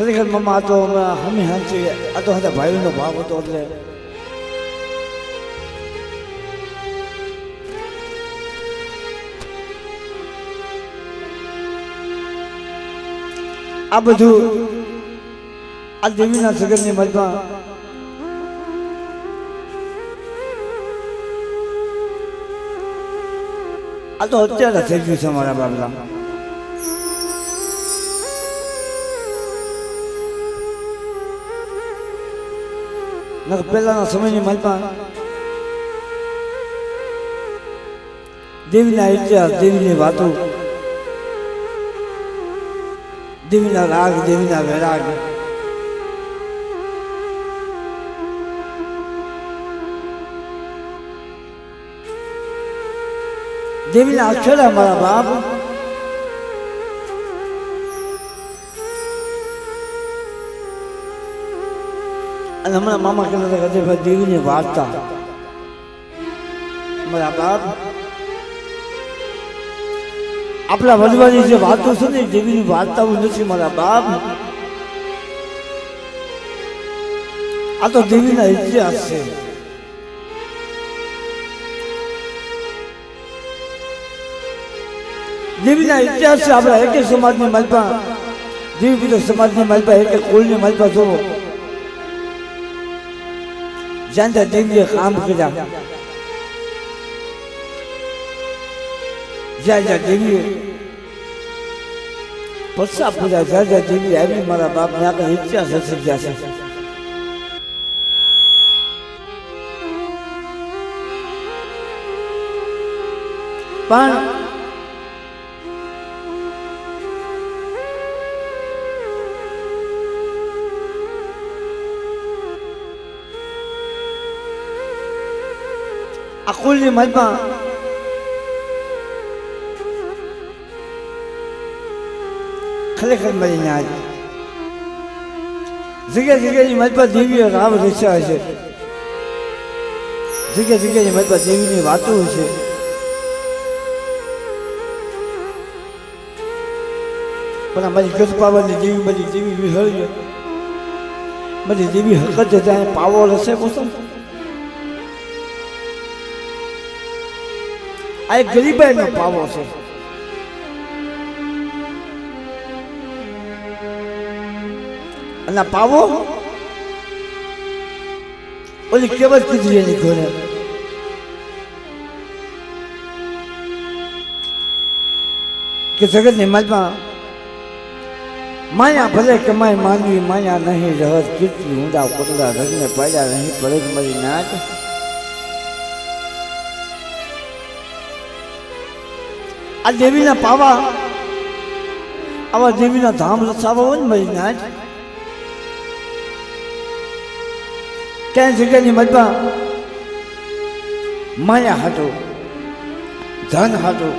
ખરેખર મમ્મા આ તો હમી હાંચી આ તો હતા ભાઈનો ભાવ હતો એટલે આ બધું આ દેવીના સગનની મજમાં આ તો અત્યારે થઈ ગયું છે મારા બાબલા પહેલાના સમયની મજમાં દેવીના ઇતિહાસ દેવીની વાતો દેવીના રાગ દેવીના વૈરાગ દેવીના અક્ષરા મારા બાપ અને હમણાં મામા કહેતા હતા કે દેવીની વાર્તા મારા બાપ આપણા વડવાની જે વાતો છે ને દેવીની વાર્તાઓ નથી મારા બાપ આ તો દેવીના ઇતિહાસ છે દેવીના ઇતિહાસ છે આપણા એક સમાજની માલપા દેવી પૂજક સમાજની માલપા એક કુળની માલપા જોવો જ્યાં ત્યાં દેવીએ કામ કર્યા જ્યાં જ્યાં દેવીએ પસ્સા પૂજા જ્યાં જ્યાં દેવી આવી મારા બાપ ને આગળ ઇતિહાસ હસી ગયા છે પણ આ કુલની મજમાં ખરેખર મળીને આજે જગ્યા જગ્યાની મજમાં દેવીઓ રાવ રચ્યા હશે જગ્યા જગ્યાની મજમાં દેવીની વાતો હશે પણ અમારી ગજ પાવાની દેવી બધી દેવી વિહળી બધી દેવી હકત ત્યાં પાવો હશે કોસમ આ એક ગરીબાઈનો પાવો છે અને પાવો ઓલી કેવત કીધી એની ઘોડે કે જગતની મજમાં માયા ભલે કમાય માનવી માયા નહીં રહત કીર્તિ ઊંડા કોટડા રગને પાડ્યા નહીં ભલે જ મારી નાચ આ દેવીના પાવા આવા દેવીના ધામ રસાવા હોય ને મારી નાચ ક્યાંય જગ્યાની મજમાં માયા હતો ધન હતો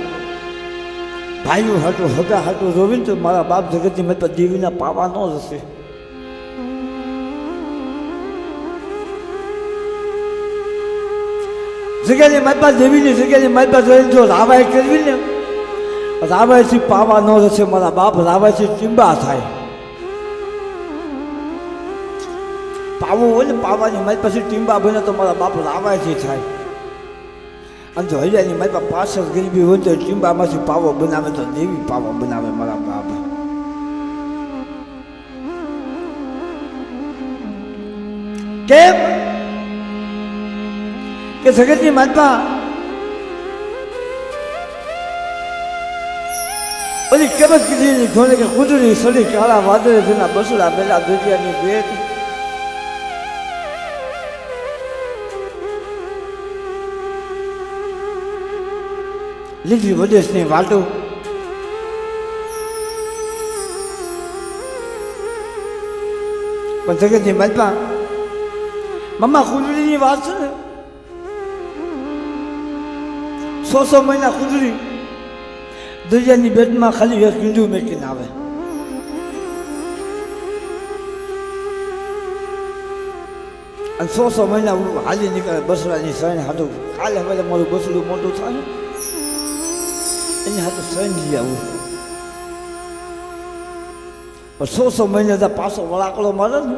ભાઈઓ હતો હગા હતો રોવિન તો મારા બાપ જગતની મજમાં દેવીના પાવા ન જશે જગ્યાની મજમાં દેવીની જગ્યાની મજમાં જોઈને જો રાવાય કરવી ને રાવાયથી પાવા ન રહેશે મારા બાપ રાવાયથી ટીંબા થાય પાવો હોય ને પાવાની મારી પછી ટીંબા બને તો મારા બાપ રાવાયથી થાય અને જો હૈયાની મારી પાસે પાછળ ગરીબી હોય તો ટીંબામાંથી પાવો બનાવે તો દેવી પાવો બનાવે મારા બાપ કેમ કે જગતની માતા ઓલી કેબત કીધી ઘોડે કે કુદરી સડી કાળા વાદળે જેના બસડા બેલા દરિયાની ભેટ લીધી વદેશની વાટો પણ જગતની મજમાં મમ્મા કુદરીની વાત છે ને 100 મહિના કુદરી દરિયાની બેટમાં ખાલી એક મીંડું મેકીને આવે અને 100 મહિના હાલી નીકળે બસડાની સૈન હાથું કાલે હવે મારું બસડું મોટું થાય એની હાથું સૈન લઈ આવું સો મહિને પાછો વળાકડો મળે ને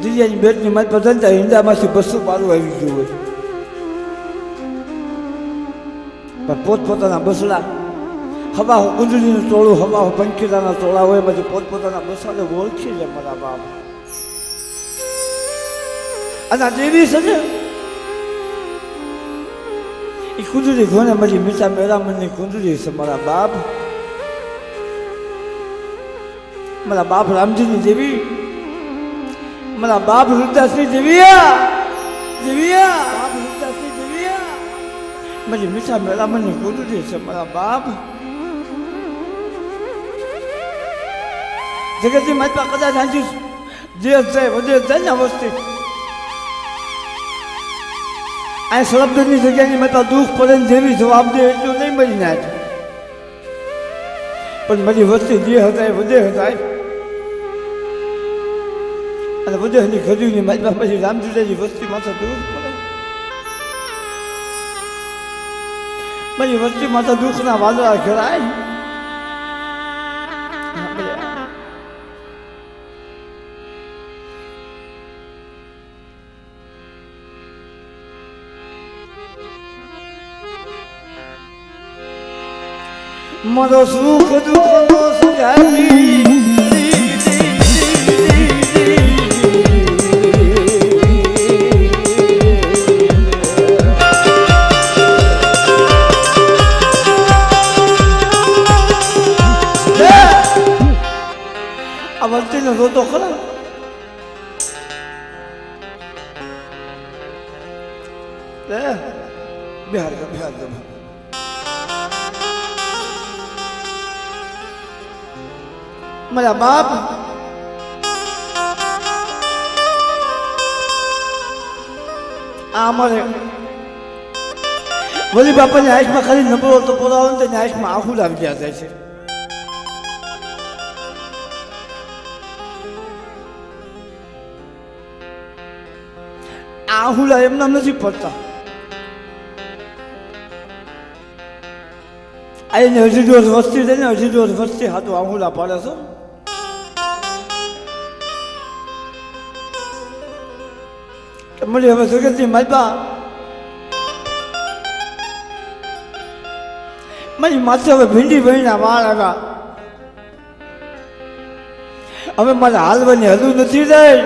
દિયાની બેટની મારી પસંદ હિંદામાંથી બસો પારું આવી ગયું હોય પણ પોતપોતાના બસડા હવા કુંડળીનું ટોળું હવા પંખીરાના ટોળા હોય એમાંથી પોતપોતાના બસાને ઓળખી લે મારા બાપ અને આ દેવી છે ને એ કુંડળી ઘોને મારી મીઠા મેરામણની કુંડળી છે મારા બાપ રામજીની દેવી મારા બાપ રુદ્રદાસની દેવિયા બાપ રુદ્રદાસની દેવિયા મારી મીઠા મેરામણની કુંડળી છે મારા બાપ જગતની માતા કદાચ હાંચી જે જાય વધે જાય ને વસ્તી આ શબ્દની જગ્યાની માતા દુઃખ પડે ને જેવી જવાબ દે એટલું નહીં મળી નાખ પણ મારી વસ્તી જે હતા એ વધે હતા અને વધેની ખજૂરની મારી પછી રામજીની વસ્તી માથા દુઃખ પડે મારી વસ્તી માથા દુઃખના વાદળા ઘેરાય મારો સુખ દુઃખનો સંગાતી આ વસ્તીનો જોતો ખરા બિહાર મારા બાપ અમારે વલી બાપાની આંખમાં ખાલી નબળો તો પોરાવો ને તેની આંખમાં આંખું લાવી ગયા જાય છે આહુલા એમના નથી પડતા એને હજી દિવસ વસ્તી છે ને હજી દિવસ વસ્તી હાથું આહુલા પડે છે કે મળી હવે જગતની માલપા મારી માથે હવે ભીંડી ભીંડા વાળ આવ્યા હવે મારે હાલવાની હલું નથી રહી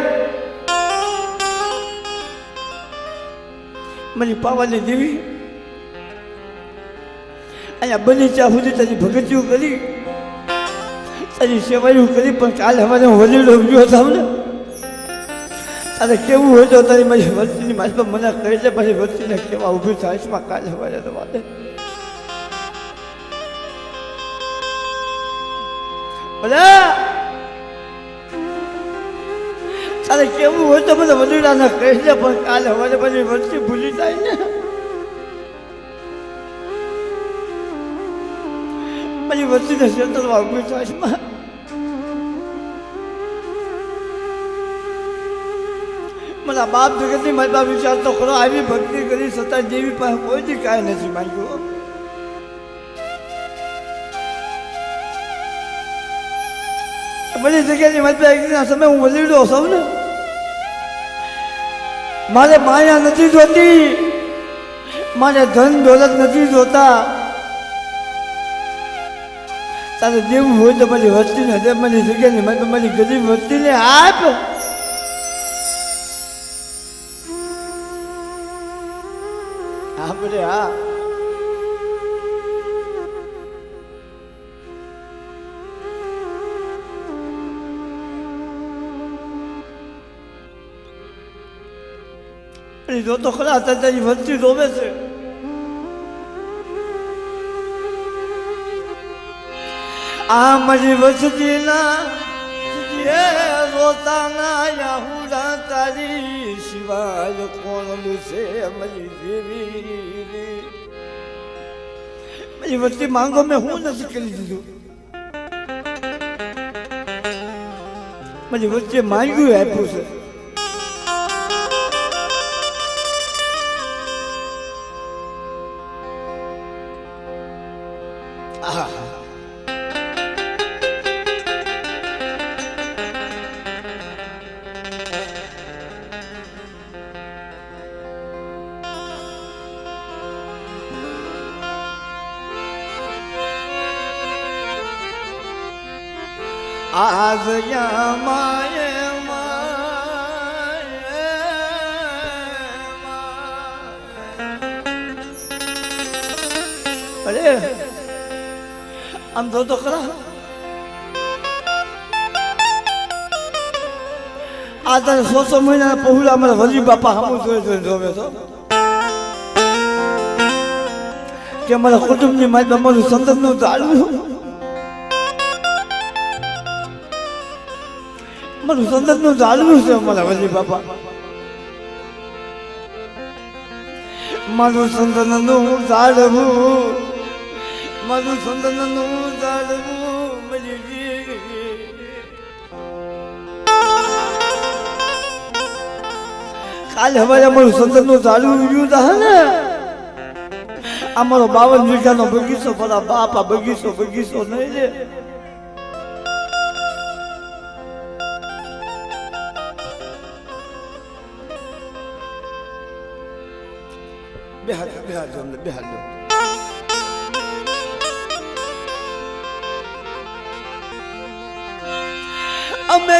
મારી પાવાની દેવી અહીંયા બની ત્યાં સુધી તારી ભગતીઓ કરી તારી સેવાયું કરી પણ કાલે અમારે હું વલીડો ગયો થાવ ને તારે કેવું હોય તો તારી મારી વસ્તીની મારી મને કહી દે પછી વસ્તીને કેવા ઊભી થાય કાલે અમારે તો વાતે તારે કેવું હોય તો મને વલીડાને કહી દે પણ કાલે અમારે પછી વસ્તી ભૂલી જાય ને પછી વસ્તીને ક્ષેત્રમાં ઊભી થાય મારા બાપ જગતની મારી બાપ વિચાર તો ખરો આવી ભક્તિ કરી છતાં દેવી પાસે કોઈથી કાંઈ નથી માંગ્યું બધી જગ્યાની મારી પાસે સમય હું વલીડો સૌ ને મારે માયા નથી જોતી મારે ધન દોલત નથી જોતા તારે જેવું હોય તો મારી વસ્તીને હજે મારી જગ્યાની મારી ગરીબ વસ્તીને આપ આપણે હા જો તો ખરા તારી વસ્તી જોવે છે આ મારી વસ્તીના રોતાના યાહુડા તારી સિવાય કોણ છે મારી દેવી મારી વસ્તી માંગો મેં હું નથી કરી દીધું મારી વસ્તી માંગ્યું આપ્યું છે આહા આજ માએ અરે આમ તો ખરા આ તારે 100 મહિના પહોળા અમારા વલી બાપા હમું જોઈ જોવે છો કે અમારા કુટુંબની મારી અમારું સંતાનનું જાળવું મારું સંતાનનું જાળવું છે અમારા વલી બાપા મારું સંતાનનું જાળવું મારું સંતાનનું જાળવું મળી કાલે હવે અમારું સંતાનનું જાળવું રહ્યું હતા ને અમારો 52 વીઘાનો બગીચો પડા બાપા બગીચો નહીં રે બેહાર અમે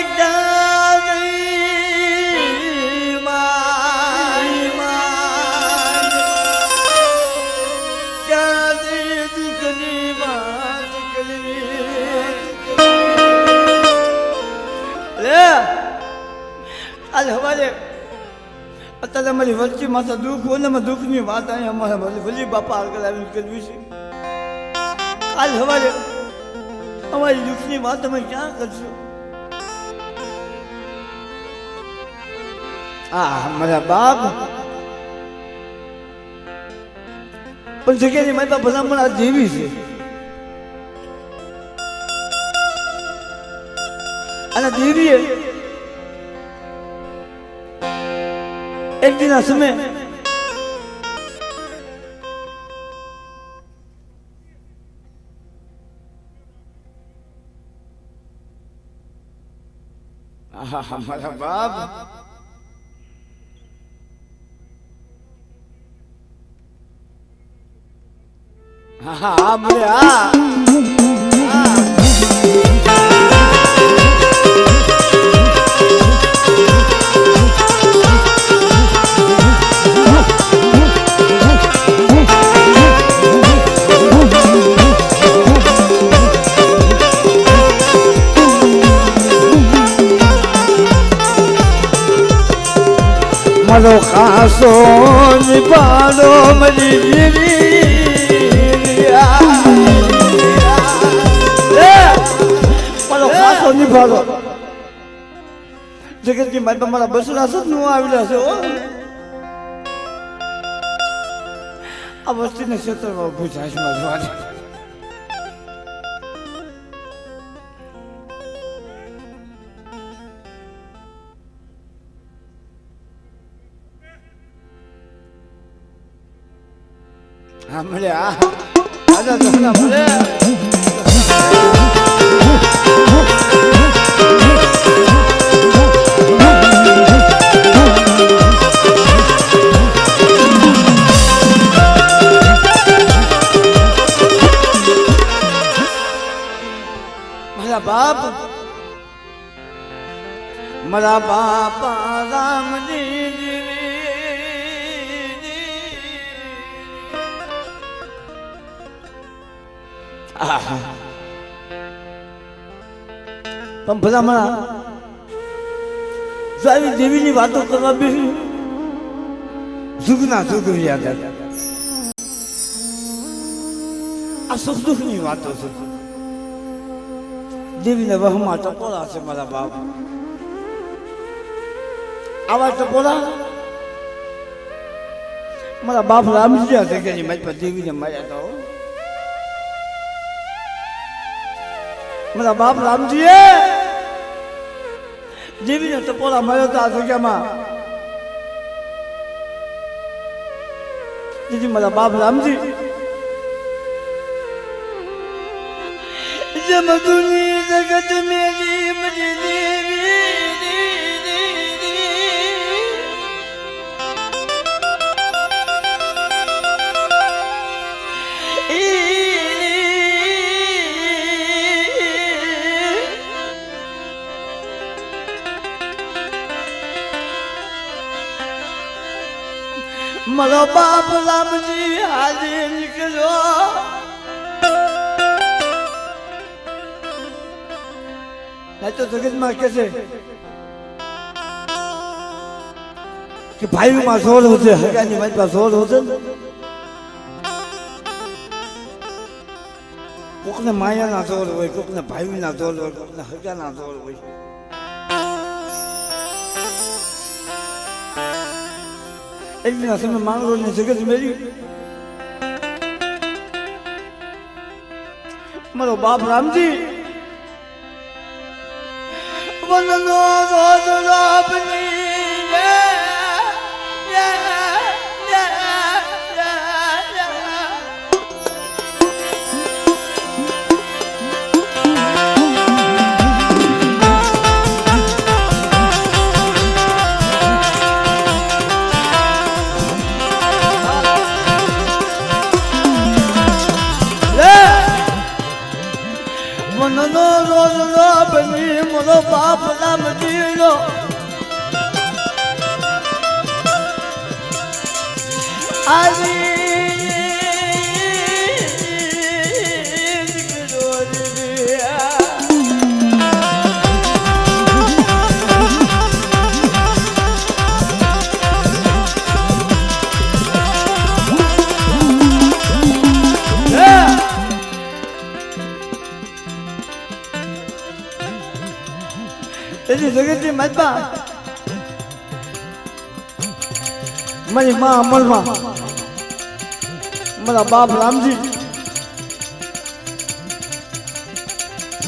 હવારે અત્યારે અમારી વચ્ચે માથા દુઃખ હોય ને દુઃખની વાત અહીં અમારા વલી બાપા આગળ આવીને કરવી છે કાલ હવારે અમારી દુઃખની વાત અમે ક્યાં કરશું મારા બાપ પણ જગ્યાની મારી બાપ ભલામણ આ જેવી છે અને દેવીએ એક દિના સમય મારા બાપ મને મારો ખાસો નિભાડો મરી ગીરી મારો ખાસો નિભાડો જગત કી મારી મારા બસરા સદ નું આવેલા છે આ વસ્તીને ક્ષેત્રમાં ઉભું છે હાથમાં જોવા મળે આજા તો મળે મારા બાપા રામજી પણ બધા મારા સારી દેવીની વાતો કરવા બેસી જુગના જુગ યાદ આ સુખ દુઃખની વાતો છે દેવીને વહમાં ટપોરા છે મારા બાપ આવા ટપોરા મારા બાપ રામજી હતા કે મારી પર દેવીને માર્યા હતા મારા બાપ રામજીએ દેવીને ટપોરા માર્યો હતો આ જગ્યામાં દીદી મારા બાપ રામજી જમદુની જગત મેલી મરી દેવી મારો બાપ રામજી આજે નીકળ્યો તો જગતમાં કે છે કે ભાઈમાં જોર હોશે હગાની મારી પાસે જોર હોશે કોકને માયાના જોર હોય કોકને ભાઈના જોર હોય કોકને હગાના જોર હોય એક દિન સમય માંગરોળની જગત મેરી મારો બાપ રામજી વનનો રોજ રોપની મનનો રોજ રોપની મારો બાપ રામજીનો એની જગતની માતા મારી માં અમલમાં મારા બાપ રામજી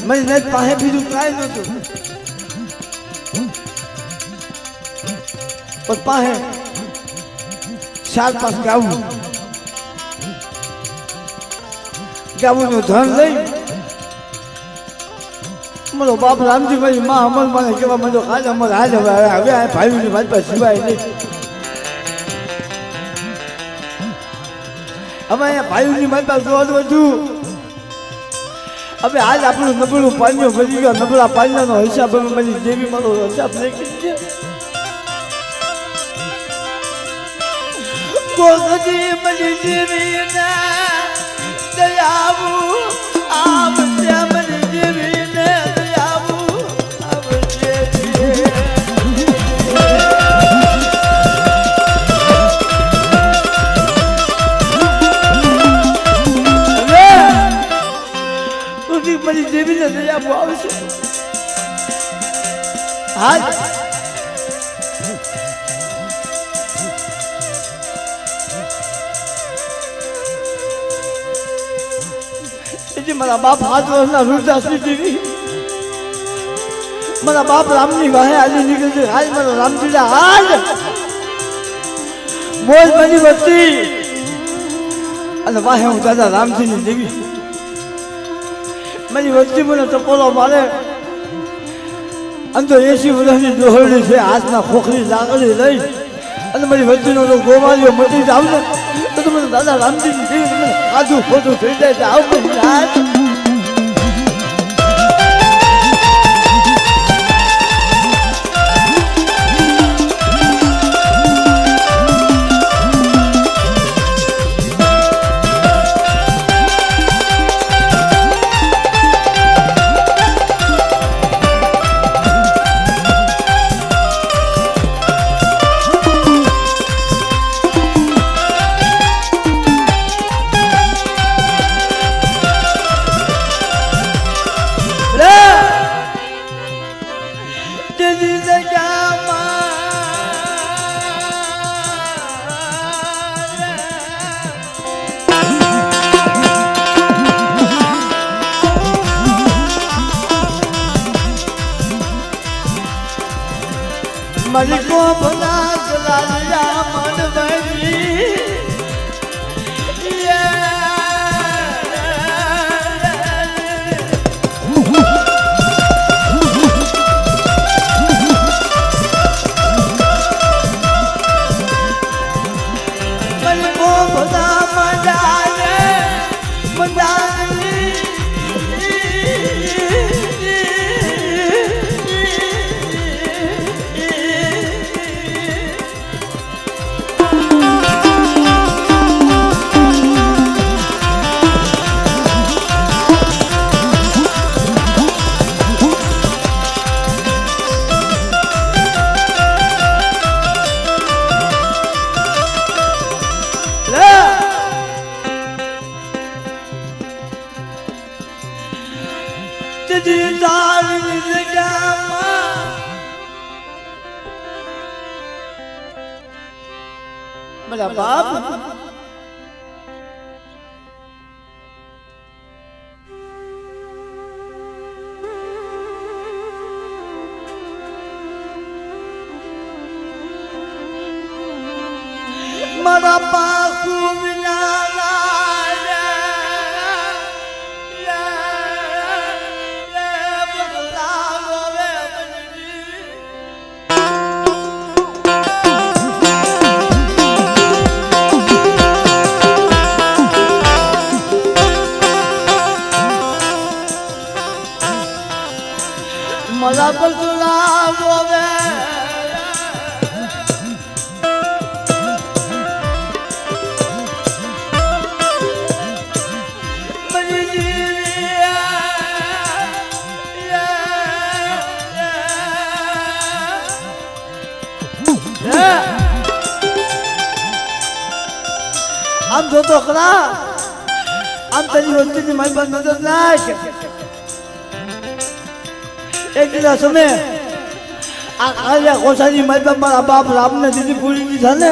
મારી નેત પાસે બીજું કાંઈ નહોતું પણ પાસે 4-5 ગાવું નું ધન લઈ મારો બાપ રામજી મારી માં અમલ મને કેવા મને હાલ અમર હાલ હવે હવે આ ભાઈની વાત પર સિવાય નહીં હવે અહીંયા ભાઈની વાત પર જોવા બધું હવે આજ આપણું નબળું પાણીઓ ભરી ગયો નબળા પાણીનો હિસાબ હવે મારી દેવી મારો હિસાબ લખી છે કોકદી મારી દેવી ના દયાવું આવશે મારી દેવી મારી દેવીને દયા આવશે હાલ મારા બાપ 5 વર્ષના વૃદ્ધાશ્રી દેવી મારા બાપ રામની વાહે આજે નીકળશે હાલ મારા રામજીલા હાલ મોજ બની વસ્તી અને વાહે હું દાદા રામજીની દેવી મારી વસ્તી મને ટપોલો મારે આમ તો 80 વર્ષની દોહરડી છે હાથમાં ખોખરી લાકડી લઈ અને મારી વસ્તીનો તો ગોવાળીઓ મટી જાવ ને તો મને દાદા રામજીની દેવી મને આધું ખોટું થઈ જાય આવું મારી કો ભલા જલાલિયા મન ભરી મારી કો ભલા મજાલે મજાલી मेरा बाप मेरा बापू बिना मला बसला गोवे मरी जीविया हम दो तो खरा हम तेरी होती थी मैं बंद नजर ना एक दिन समय आकाल्या कोसानी मारा मारा बाप राम ने दीदी पूरी दी था ने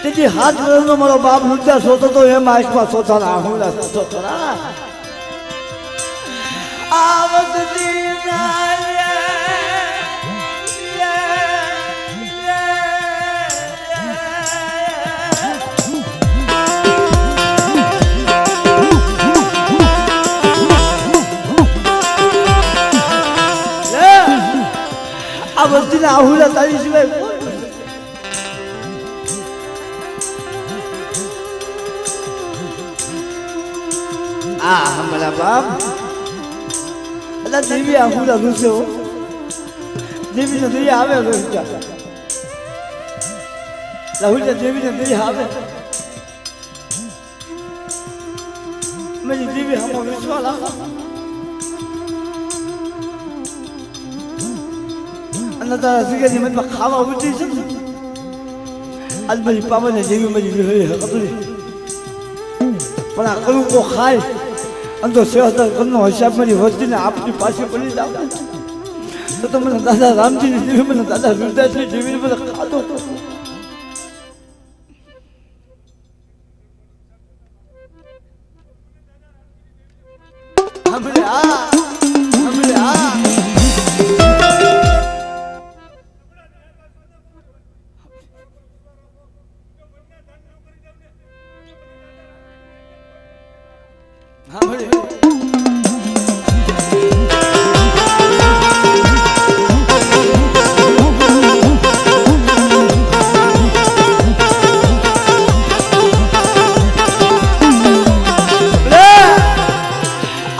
दीदी हाथ में मारो बाप लुटा सोचो तो ये माइक पर सोचा ना हूँ ना सोचो ना आवत दीना अब दिन आहुला तारी सिवाय हमारा बाप अल्लाह देवी आहुला घुसे हो देवी ने देवी आवे घुसा राहुल देवी ने देवी आवे मेरी देवी हम विश्वास तारा सिगरी मत खावा उठी से आज मेरी पापा ने देवी मेरी है कतरी पर करू को खाए अंदर से होता करनो हिसाब मेरी होती ने आपकी पासे पड़ी जाओ तो मैंने दादा राम जी ने देवी मैंने दादा रुद्र जी देवी ने खा दो हमरे आ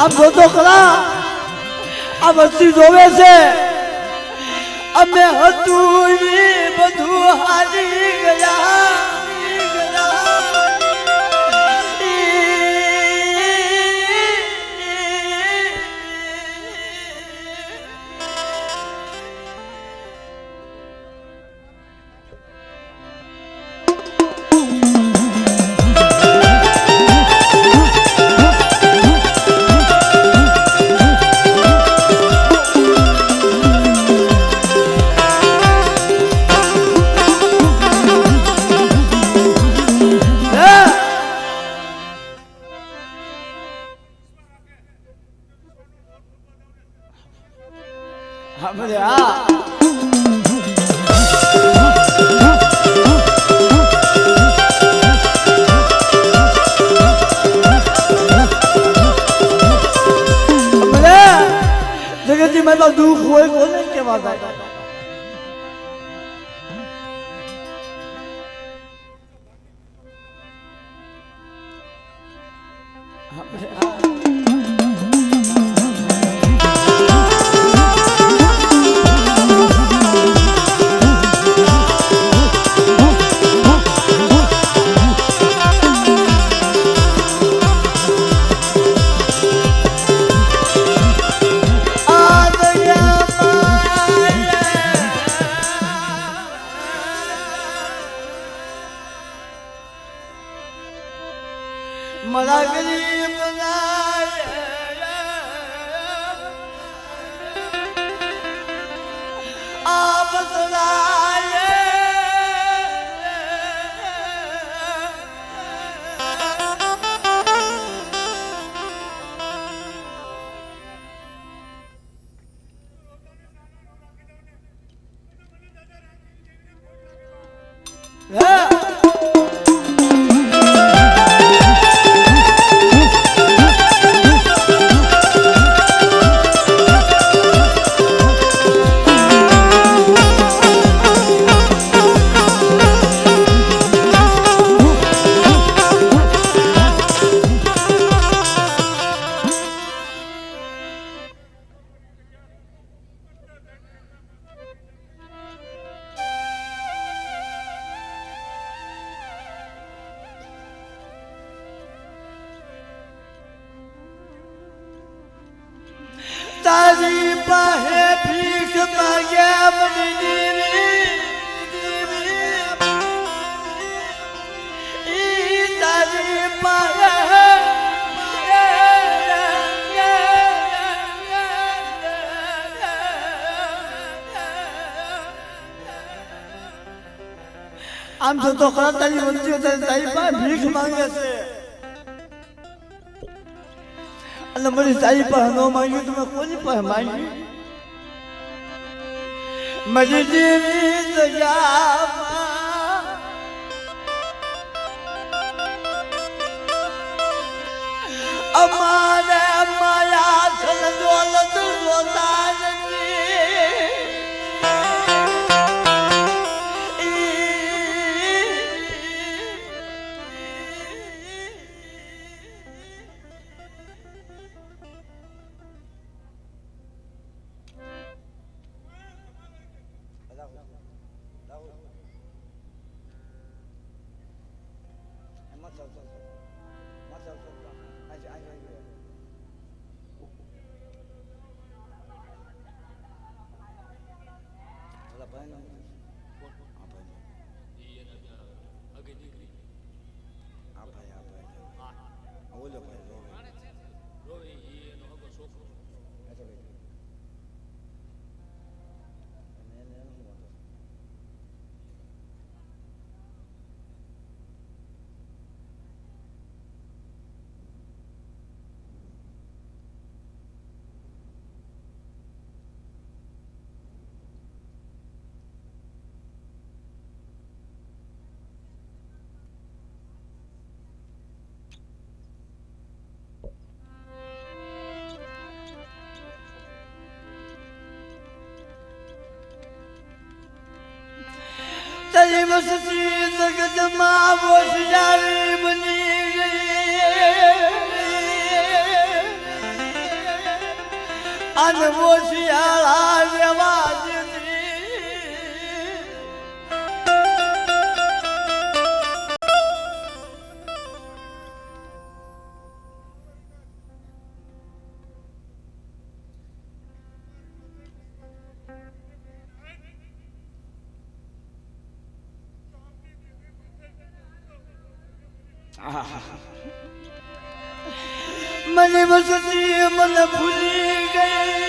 अब दो कला अब अस्सी रोवे से अब मैं हतूरी बधू हारी गया हमरे आ हमरे जगह जी मैं तो दुख हुए कौन के बात है हमरे आ मला गरीब आप सुनाए તારી પાસે ભીખ માંગ્યા મને દેવી તારી પાસે આમ તો ખરા તારી વંચીઓ તારી પાસે ભીખ માંગે છે અને મને તારી પાસે ન માંગ્યું તમે કોની પાસે માંગ્યું મારી દેવી દયામાં અમારે માયા થલ દોલત રોતા તારી વસતી જગતમાં હોશિયારી બની ગઈ અને હોશિયારા રહેવા મને વસતી મને ભૂલી ગઈ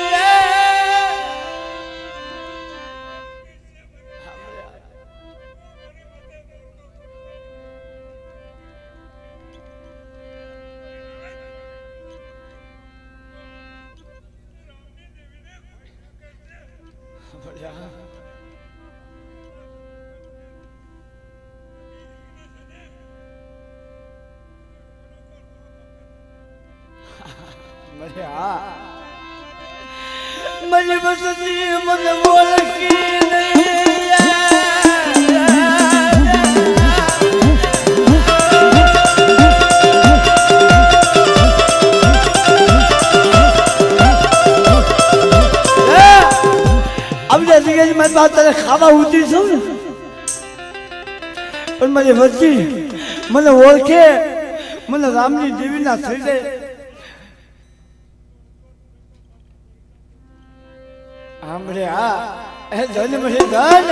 મને વસતી મને ઓળખી મારી વાત તારે ખાવા ઉતરી છું ને પણ મારી વચ્ચે મને ઓળખે મને રામની દેવીના થઈ જાય આમરે આ એ ધન મને ધન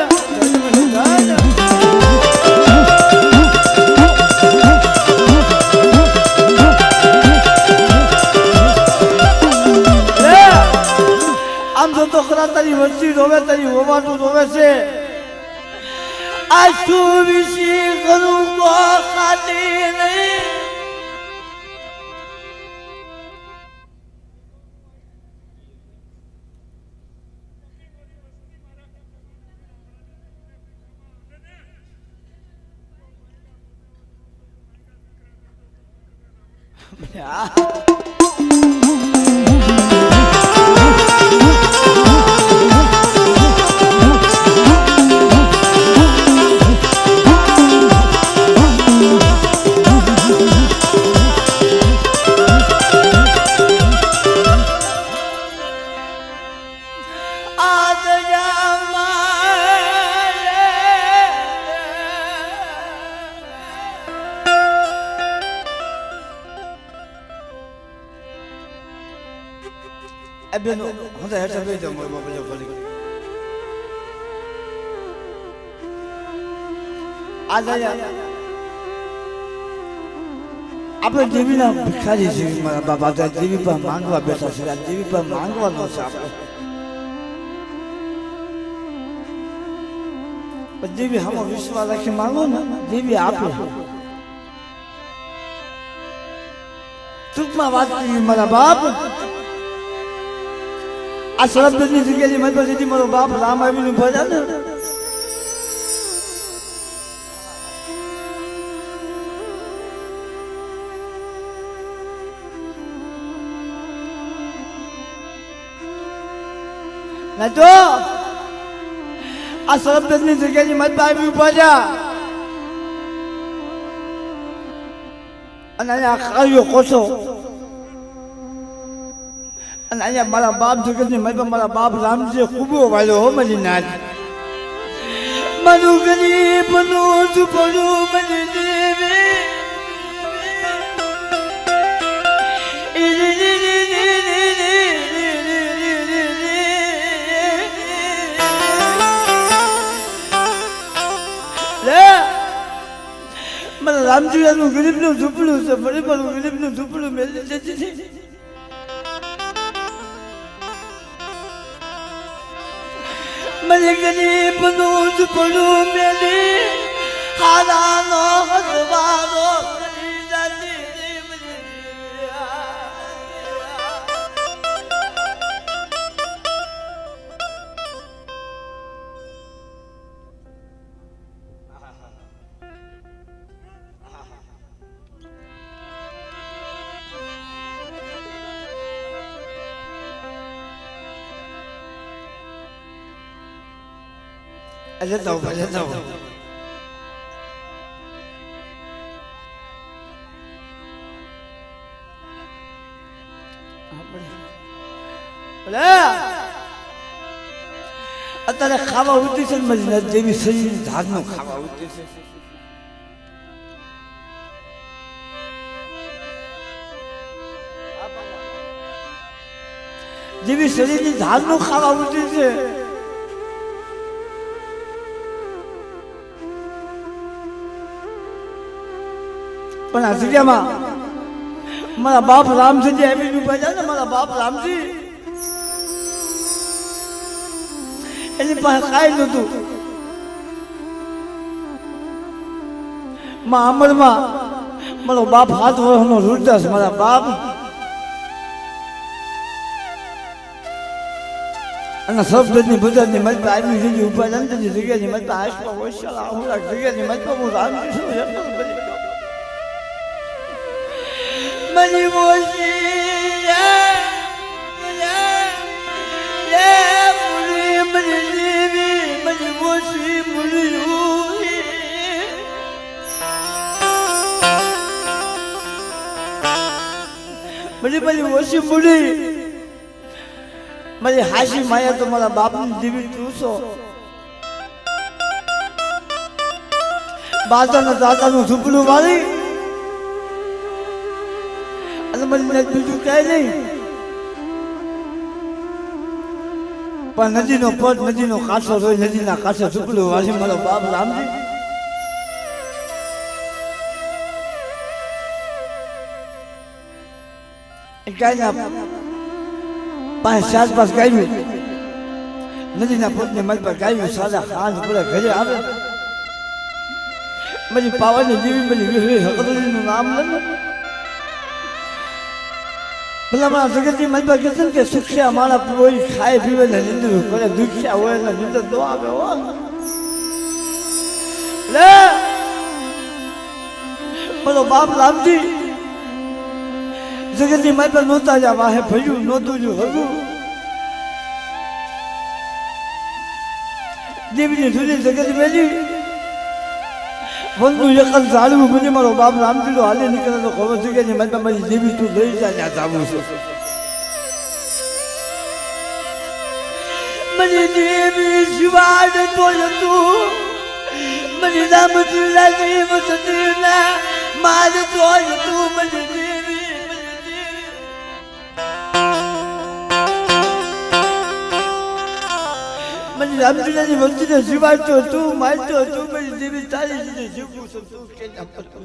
આમ તો ખરા તારી વચ્ચી રોવે તારી હોવાનું રોવે છે આ શું વિશી કરું કો ખાતી નહીં બેનો હું હેઠળ બેસી જાઉં મારા બાપા ફરી આપણે દેવીના ભિખારી છીએ મારા બાપા દેવી પર માંગવા બેઠા છે દેવી પર માંગવાનો છે આપણે દેવી આમાં વિશ્વાસ રાખી માંગો ને દેવી આપે ટૂંકમાં વાત કરી મારા બાપ આ શરદની જગ્યાએ મારી પાસે મારો બાપ રામ આવીને ભર્યા ને તો આ શરદની જગ્યાએ મારી પાસે આવી ભર્યા અને અહીંયા ખાયો કોસો અને અહીંયા મારા બાપ જગતની મારા બાપ રામજી ખૂબ વાળો હો મારી નાચ મારું ગરીબનું સુપડું મને દેવે મારા રામજી એનું ગરીબનું ઝૂંપડું છે ફરી મારું ગરીબનું ઝૂંપડું મેળવી જતી છે મને ગરીબનું ઝૂંપડું મેલી હારાનો હસવાનો કરી જતી જતા હું જતા હું અત્યારે ખાવા ઉઠી છે ને જેવી શરીર ધારનો ખાવા ઉઠી છે જેવી શરીરની ધારનો ખાવા ઉઠી છે પણ આ જગ્યામાં મારા બાપ રામજી આવીને ઉભા છે ને મારા બાપ રામજી એની પાસે કાંઈ નહોતું માં અમરમાં મારો બાપ 7 વર્ષનો રૂદાસ મારા બાપ અને શબ્દની બજારની મત આવી જગ્યાએ ઉભા છે ને જગ્યાની મત આશમાં હોય જગ્યાની મત હું રામજી છું Mani moshi ya muli mani devi mani moshi muli hui mani moshi muli mani hashi maya to mara baap ni devi tu so baza na dada nu zuplu wali મને બીજું કાંઈ નહીં પણ નદીનો પટ નદીનો કાંઠો રોય નદીના કાંઠે ઝૂંપડું વાસી મારો બાપ રામજી ગાયના પાંચ 4-5 ગાયું નદીના પટને મારી પાસે ગાયું સાદા ખાંડ પડે ઘરે આવે મારી પાવાની જેવી બધી હકદરીનું નામ લે ભલા મારા જગતની મારી પાસે કહેશે ને કે સુખ્યા મારા કોઈ ખાય પીવે ને નિંદર કરે દુખ્યા હોય ને નિંદર ન આવે હો લે મારો બાપ રામજી જગતની મારી પર નહોતા જા વાહે ભર્યું નહોતું જો હગું દેવીની સુધી જગત મેલી વનનું એકલ ઝાડવું મને મારો બાપ રામજીલો હાલે નીકળે તો ખબર છે કે મારી પાસે મારી દેવી તું લઈ જા ત્યાં જાવું છે મને દેવી શિવાડ તો તું મને રામજીલા દેવ સતીના માર તો તું મને રામજીલાની વસ્તીને જીવાડતો તું મારતો તું મારી દેવી તારી રીતે જીવવું છું તું કેમ કરતો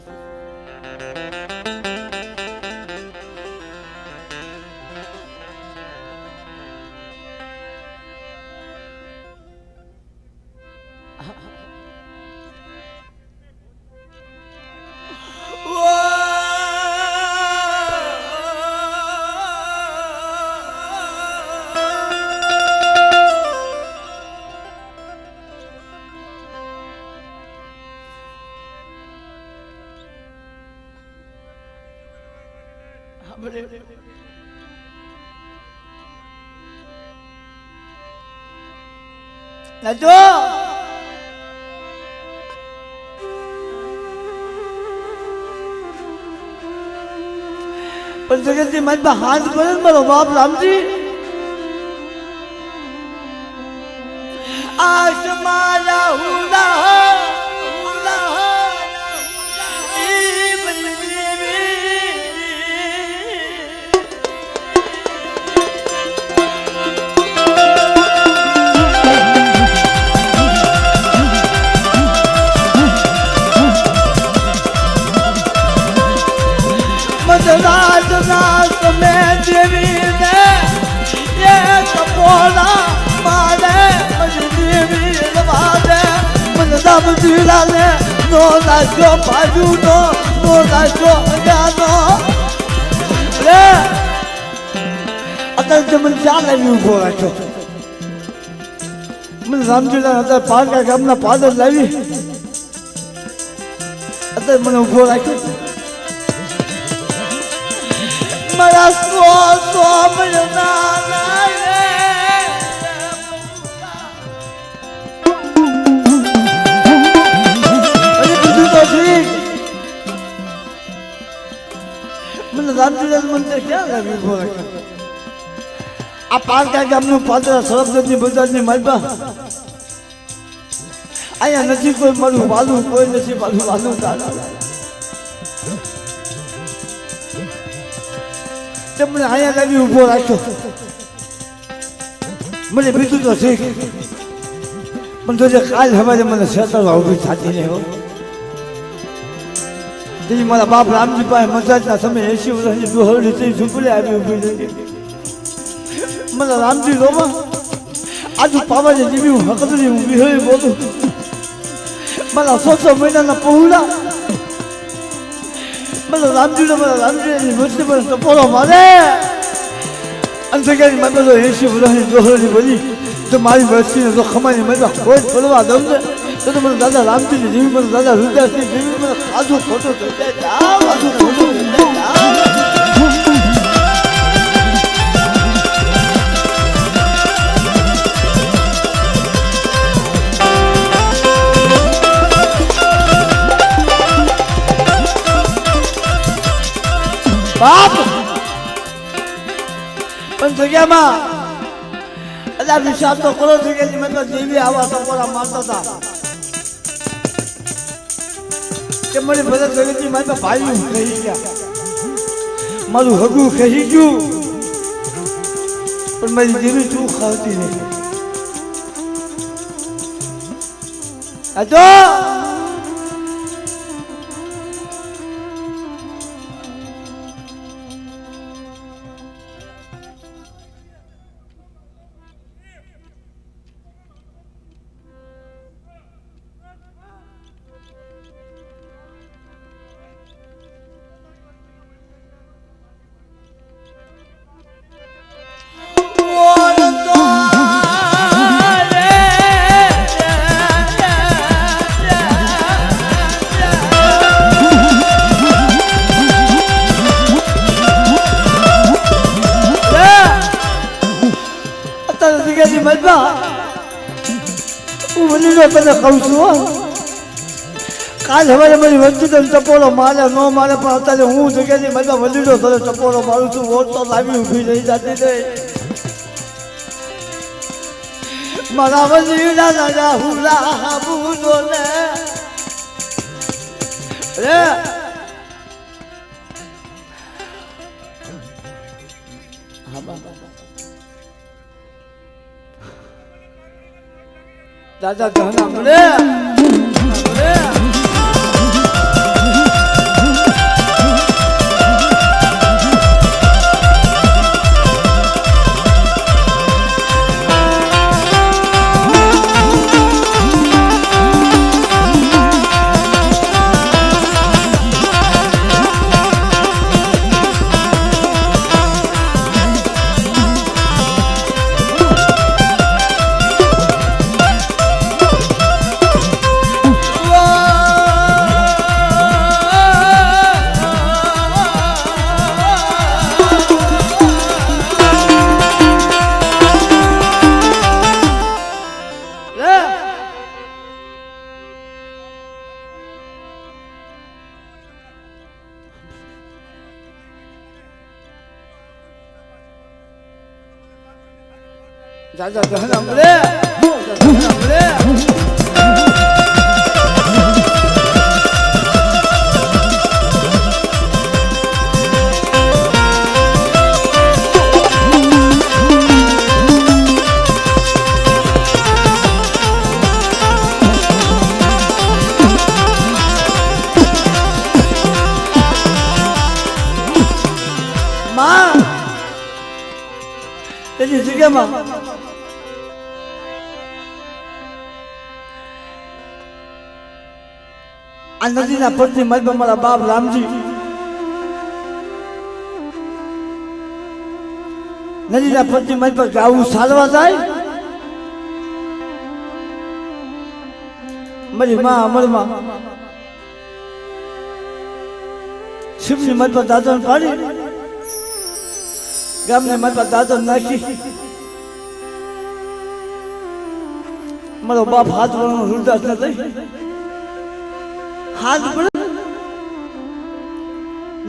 Nado! પણ જગતની મારી હાથ પડે મારો બાપ રામજી આશ મારા હુલા राज रात में देवी ने ये कपोला मारे मुझे देवी लवादे मुझे दम दिला ने नो लाजो बाजू नो लाजो जानो ले अतर जमन चाले न्यू बोला तो मुझे रामजीला अतर पार का गमना पादर लावी अतर मुझे बोला तो મારા સો મહિના મને રામજીલા મંદિર ક્યાં લાવ્યું આ પારકા ગામનું પાદરા સરબદની બજારની માલબા અહીંયા નથી કોઈ મારું વાલું કોઈ નથી મારું વાલું દાદા મને અહીંયા લાવી ઉભો રાખ્યો મને બીજું તો શીખ પણ તો કાલ સવારે મને શેતરવા ઉભી થતી નહીં હો તેથી મારા બાપ રામજી પાસે મજાજના સમય 80 વર્ષની દુહરડી થઈ ઝૂંપડે આવી ઉભી રહી મને રામજી લોમાં આજુ પાવાને જીવી હું હકદરી હું વિહળી બોલું મારા 100 મહિનાના પહોળા મને રામજીની વસ્તી પર ટપોરો મારે અંતકારી માતા તો 80 વર્ષની દોહરની બની તો મારી વસ્તીને તો ખમાની માતા કોઈ પડવા દઉં ને તો મને દાદા રામજીની જીવી મને દાદા હૃદયની જીવી મને કાજુ ખોટું થઈ જાય કાજુ ખોટું થઈ જાય બાપ પણ જગ્યામાં અલા વિશાળ તો કરો જગ્યાની મતલબ દેવી આવા ટકોરા મારતા હતા કે મને બધા જગતની મારી ભાઈ કહી ગયા મારું હગું કહી ગયું પણ મારી દેવી તું ખાવતી નહીં આ તો મલબા હું વલીડો તને કહું છું કાલ હવે મારી વસ્તુ તો ટપોરો મારે ન મારે પણ અત્યારે હું જગ્યાની મલબા વલીડો તને ટપોરો મારું છું વોટ તો લાવી ઊભી રહી જતી નહીં મારા વલીડા રાજા હુલા બુદો ને રે દાદા ધના મળે દાદા ધના મળે માં તેની જગ્યામાં આ નદીના પરની મલબા મારા બાપ રામજી નદીના પરની મલબા ગાવું સારવા જાય મારી માં અમરમાં શિવની મલબા દાદા પાડી ગામને મલબા દાદા નાખી મારો બાપ હાથ વળનો હૃદય નથી હાથ પડે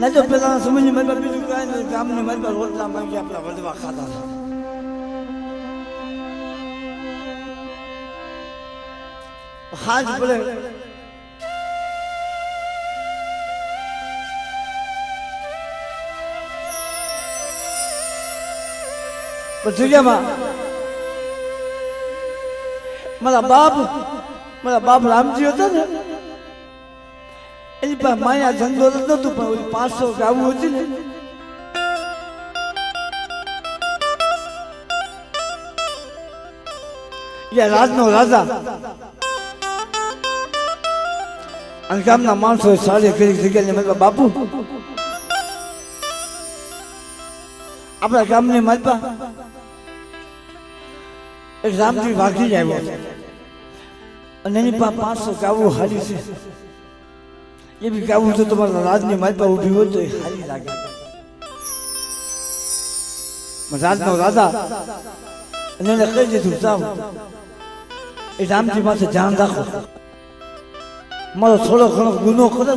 ના તો પેલા સમયની મલબા બીજું કાંઈ નહીં ગામની મલબા રોટલા માંગી આપણા વધવા ખાતા હાથ પડે પણ જગ્યામાં મારા બાપ રામજી હતો ને એની પાસે માયા ધંધો નતું પણ ઓલી 500 ગાવું હતી ને એ રાજનો રાજા અને ગામના માણસો સારી કરી જગ્યાને મતલબ બાપુ આપણા ગામની માલપા એક રામજી વાઘી આવ્યો અને એની પાસે 500 ગાવું હારી છે એ બી ગાવું તો તમારા રાજની માલપા ઉભી હોય તો એ હારી લાગે રાજનો રાજા અને એને કહી દીધું જાઓ એ રામજી પાસે ધ્યાન રાખો મારો થોડો ઘણો ગુનો કરો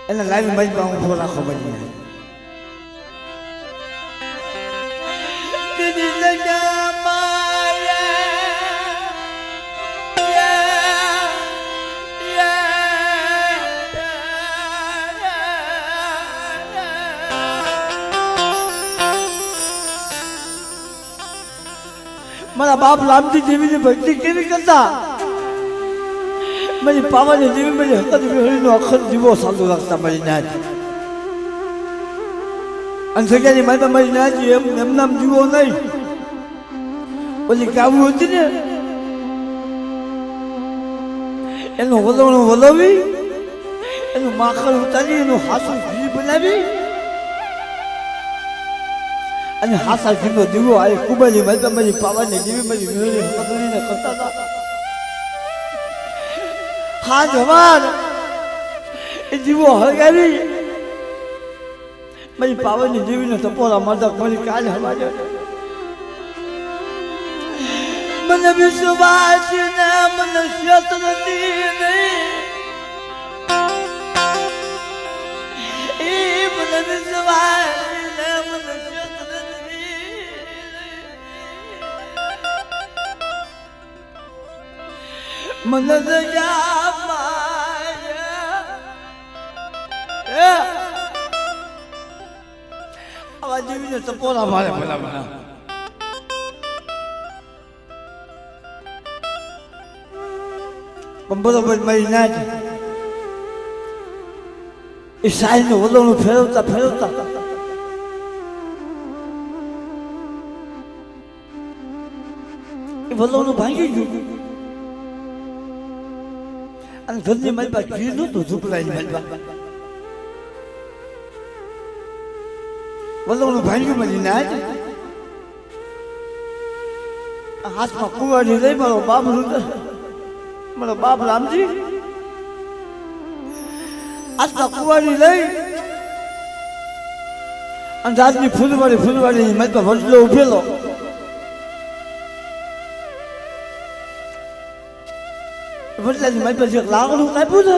એને લાવી માલપા ઉભો રાખો બની મારા બાપ રામજી દેવીની ભક્તિ કેવી કરતા મારી પાવાની દેવી મારી હકત વિહળીનો અખર જીવો સાદો રાખતા મારી નાચ અને જગ્યાની મારી નાચ એમ નામ જીવો નહીં ઓલી ગાવું હતી ને એનું વલવણું વલવી એનું માખણ ઉતારી એનું હાસું ઘી બનાવી અને હાસા ઘીનો દીવો આ કુબાલી મારી પાવાની દેવી મારી વિહળી હકતને કરતા હતા હા જવાન એ દીવો હળગાવી મારી પાવાની દેવીને ટપોરા મદક મારી કાલ હવાજે मन विश्वास ने मन शत्रती नहीं मन विश्वास ने मन शत्रती मन दया माया आवाज भी ने सपोरा मारे भला भला बरोबर मरी ना ईसाई ने वलों फेरवता फेरवता वलों भांगी गયું અને ઘરની મારી પાસે ઘી નહોતું ઝૂંપડાની મારી પાસે વલોં ભાંગ્યું મરી ના હાથમાં કુવાડી લઈ મારો બાપ મારો બાપ રામજી આજના કુવાડી લઈ અને રાતની ફૂલવાડી મારી પાસે વડલો ઉભેલો વડલાની મારી પાસે એક લાકડું કાપ્યું છે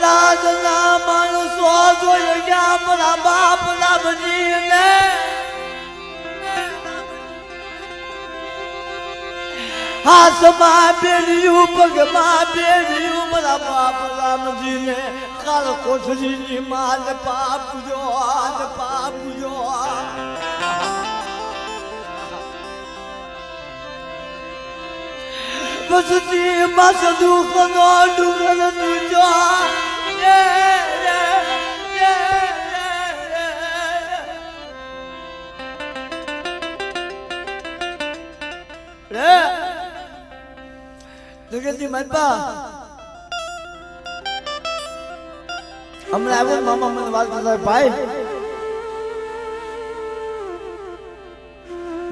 રાજના માણસો જોયો ગયા મારા બાપ રામજી ને हाथ मां बेरियूं पग मां बेरियूं मारा बाप राम जी ने काल कोठरी नी माल पाप जो बसती मस दुख नो डुगल तुझो जगती मापा हमने आवे मामा मन बात करता है भाई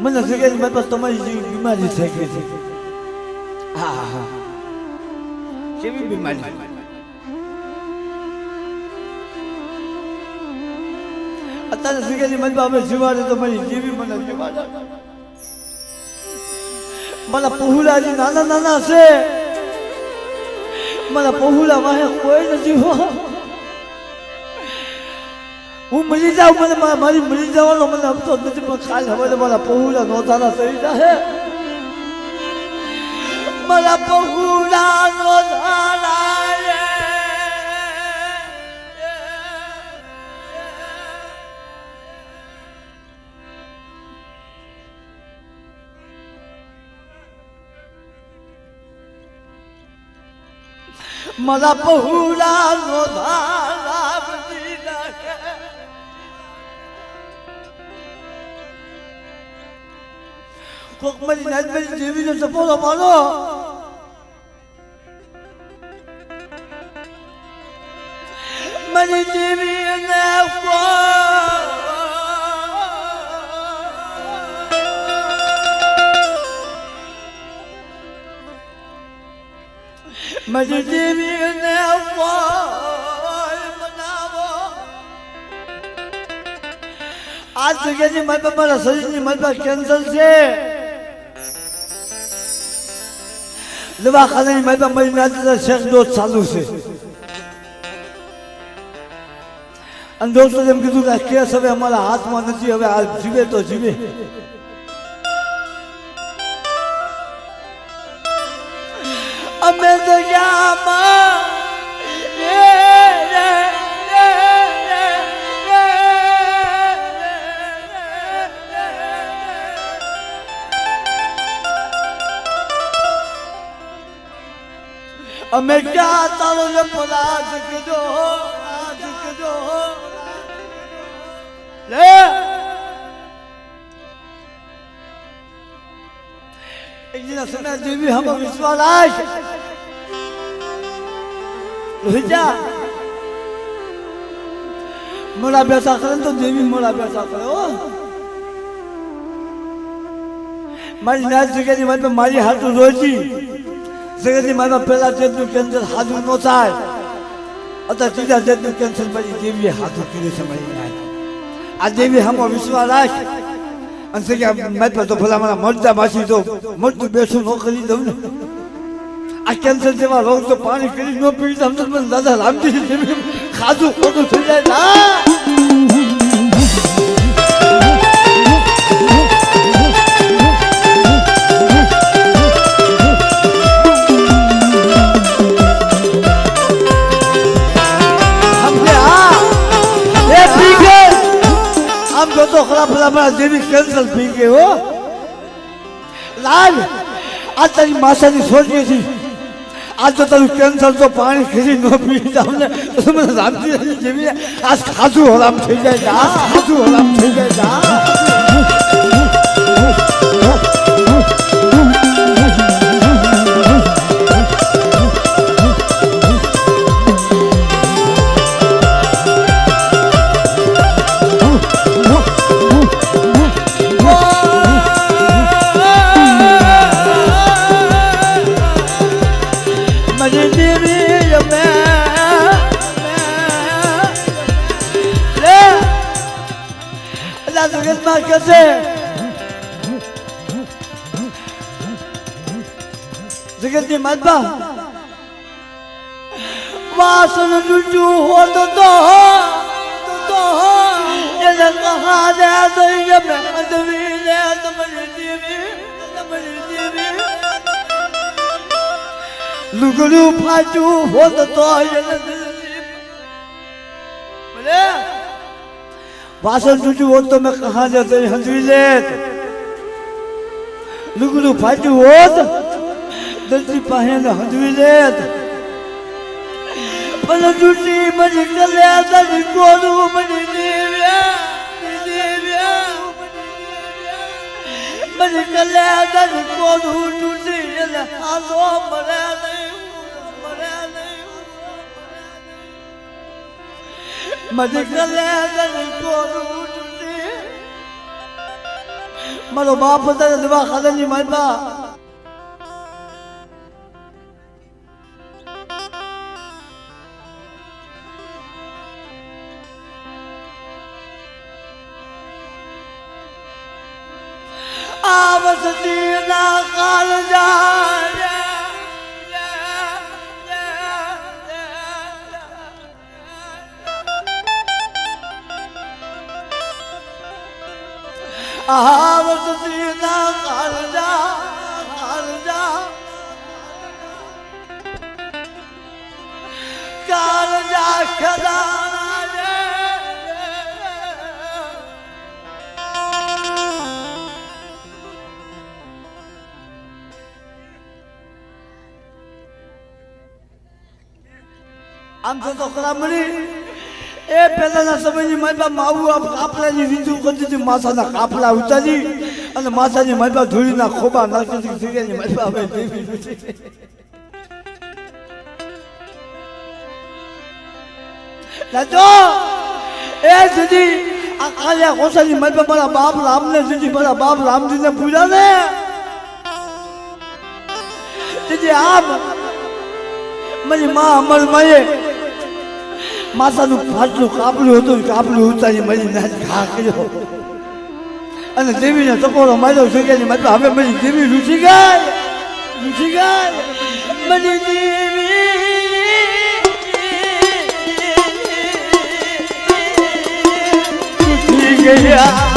मन जगती मापा तुम्हारी बीमारी થઈ ગઈ છે હા હા કેવી બીમારી અત્યારે જગતી માપા અમે જીવાડે તમારી જીવી મને જીવાડે मला पहुलाजी नाना नाना से मला पहुला माहे कोई नहीं हो હું મરી જાઉં મને મારી મરી જવાનો મને હમતો નથી પણ ખાલી હવે મારા પहुला નોધાના થઈ જાય મારા પहुला નોધાના मला पहुला नोधाना बदीना कोक मरी नाच मेरी देवी ने सपोरा मारो मेरी देवी ने मेरी देवी ने आज जगह जी मारे मारा शरीर में मारे कैंसर से दवाखाने में मारे मरी ना शेख डोज चालू से અને ડોક્ટરે એમ કીધું કે કેસ હવે અમારા હાથમાં નથી હવે આ જીવે તો જીવે અમે દરિયામાં અમે ક્યાં તારો પરાજ કીધો ले एक दिन समय देवी हम विश्वास आज रोहिजा मोला बेटा करें तो देवी मोला बेटा करो मारी नाच जगह नी मन पे मारी हाथ रोजी जगह नी मन पहला जेतु कैंसर हाथ नो थाय अता तीजा जेतु कैंसर मारी देवी हाथ किने समय नहीं आ देवी हम विश्वास राख અંશે કે મેં તો ભલા મારા મરતા માસી તો મરતું બેસું ન કરી દઉં ને આ કેન્સર જેવા રોગ તો પાણી કરી ન પી દઉં તો મને દાદા રામજી ખાધું ખોટું થઈ જાય तो खराब भला मेरा देवी कैंसल पी गए हो लाल आज तेरी मासा की सोच गई थी आज तो तेरू कैंसल तो पानी खीरी न पी हमने तो मैंने राम जी देवी आज खासू हराम થઈ જાય जा खासू हराम થઈ જાય जा कैसे जगत की माता वासन जुजू हो तो ये कहा दे तो ये मैं मदवी ले तुम्हारी देवी लुगलू फाजू हो तो ये बोले वासन जुजू हो तो मैं कहाँ जाते हंसवी ले लुगलू फाजू हो दलती पाहे न हंसवी ले पर जुटी मजी कले दली कोलू मजी देविया मजी कले दली कोलू जुटी ले आलो मरे नहीं मजी कले दली कोलू जुटी मारो बाप पता दवा खादा नहीं मारता आवसदीना काल जा आवसदीना काल जा खदा આમ તો કરામણી એ પહેલાના સમયની મારી માવું આમ કાપલાની રીંધું કરતી હતી માથાના કાપલા ઉતારી અને માથાની મારી ધૂળીના ખોબા નાખતી હતી મારી હવે દેવી લાજો એ દીદી આ કાલિયા કોસાની મારી મારા બાપ રામને દીદી મારા બાપ રામજીને પૂજા ને દીદી આમ મારી માં અમર માયે માથાનું ફાટલું કાપલું હતું કાપલું ઉતારી મારી નાચ ઘા કર્યો અને દેવીને ટકોરો માર્યો જગ્યાની માત્ર હવે મારી દેવી રૂઠી ગઈ મારી દેવી રૂઠી ગયા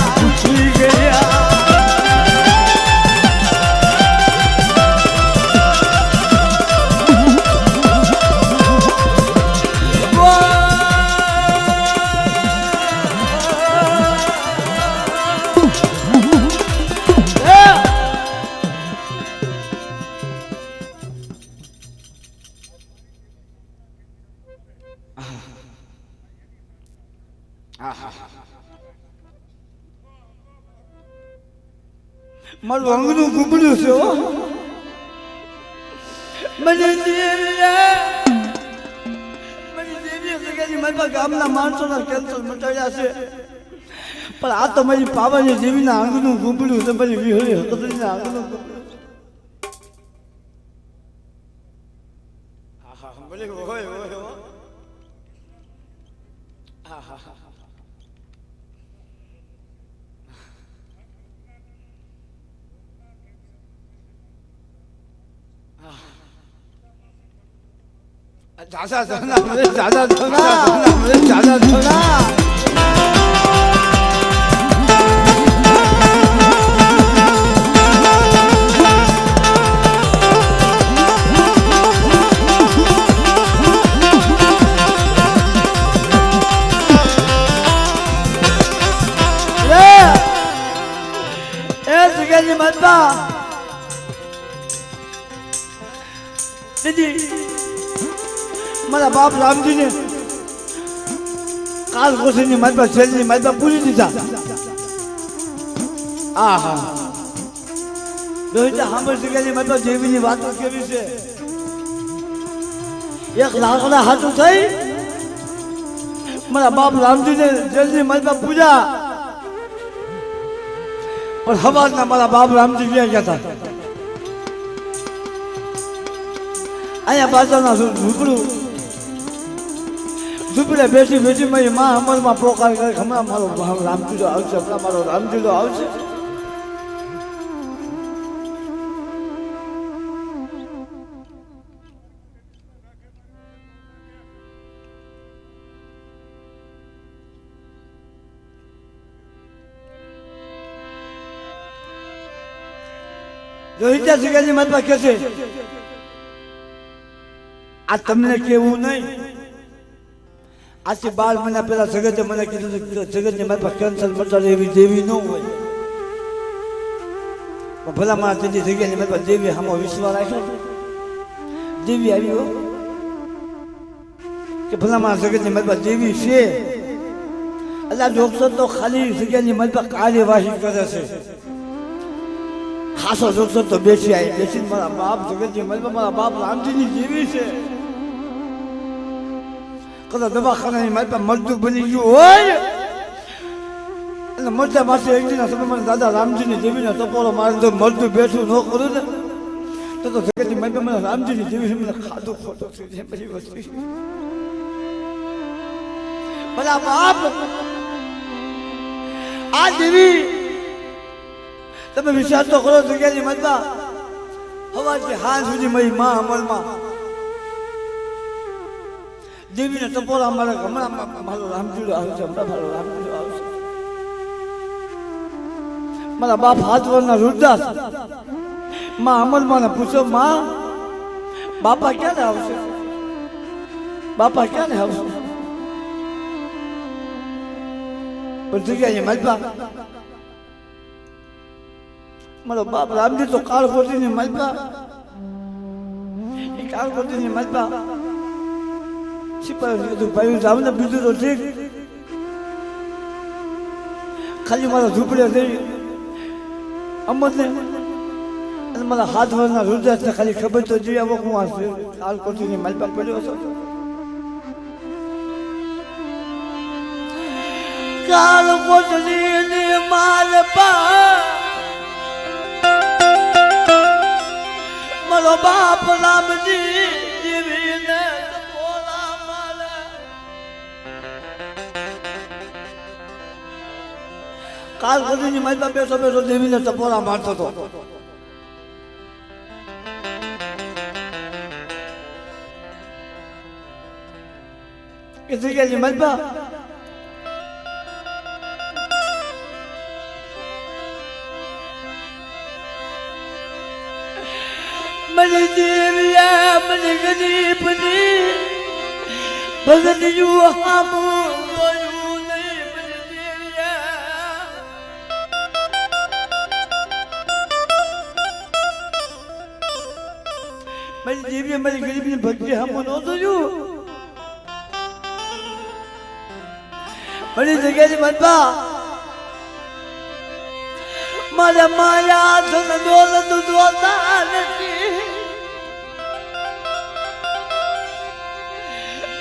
મારું અંગનું ગુબડું છે મારી દેવી મારા ગામના માણસોના કેન્સર મટાડ્યા છે પણ આ તો મારી પાવાની દેવીના અંગનું ગુબડું છે મારી વિહળી હકતરીના અંગનું દાદા ધોના મને દાદા ધોના મને દાદા ધોના મારા બાપ રામજીને કાલ કોશીની મારી પાસે શેરની મારી પાસે પૂરી દીધા. આહા રોહિતા સાંભળ શીખેલી મારી પાસે જેવીની વાતો કેવી છે. એક લાકડા હાથું થઈ મારા બાપ રામજીને જેલની મારી પાસે પૂજા. પણ હવારના મારા બાપ રામજી ક્યાં ગયા હતા? અહીંયા બાજારના ઝૂંપડે બેસી બેસી મારી માં અમરમાં પ્રોકાર કરે હમણાં મારો રામજીલો આવશે, હમણાં મારો રામજીલો આવશે. રોહિતા સિંહની માતા કહે છે આ તમને કેવું નહીં. આજથી 12 મહિના પહેલા જગતે મને કીધું જગતની મારી પાસે કેન્સર મટાડે એવી દેવી ન હોય. ભલા મારા તેની જગ્યાની મારી પાસે દેવી સામો વિશ્વાસ રાખ્યો. દેવી આવી કે ભલા મારા જગતની મારી પાસે દેવી છે. એટલે ડોક્ટર તો ખાલી જગ્યાની મારી પાસે કાર્યવાહી કરે છે. ખાસો ડોક્ટર તો બેસી મારા બાપ જગતની મારી પાસે મારા બાપ રામજીની દેવી છે. કદાચ દવાખાનાની મારી પાસે મજદૂર બની ગયું હોય અને મરતા પાસે એક દિન સમયમાં દાદા રામજીની દેવીને ટપોરો મારી દો, મજદૂર બેઠું ન કરું ને તો જગતની મારી પાસે મને રામજીની દેવી મને ખાધું ખોટું છે. બધી વસ્તુ ભલા બાપ આ દેવી તમે વિચાર તો કરો જગ્યાની મારી પાસે હવાથી હાથ સુધી મારી માં અમલમાં દેવીને ટપોરા મારે હમણાં મારો રામજીલો આવશે, હમણાં મારો રામજીલો આવશે. મારા બાપ હાથવરના રુદ્રાસ માં અમલમાં પૂછો માં બાપા ક્યારે આવશે, બાપા ક્યારે આવશે? પણ જગ્યાએ માલપા મારો બાપ રામજી તો કાળકોટીની માલપા એ કાળકોટીની માલપા ભાઈ જાવ ને બીજું તો ઠીક. ખાલી મારા ઝૂંપડે જઈ અમરને અને મારા હાથ વરના રુદ્રાસને ખાલી ખબર તો જોઈએ આવો હું આ કાળકોટીની માલપા પડ્યો હતો. કાળકોટની માલપા મારો બાપ રામજી જીવીને કાળકોટીની મારી પાસે બેઠો બેઠો દેવીને ટપોરા મારતો હતો. એ જગ્યાની મારી પાસે મને દેવિયા મને ગરીબની ભગતયું હામું બોલું નહીં. મને દેવિયા મારી દેવીએ મારી ગરીબની ભક્તિ હામું ન જોયું. મારી જગ્યાની મનપા મારા માયા ધન દોલત જોતા નથી.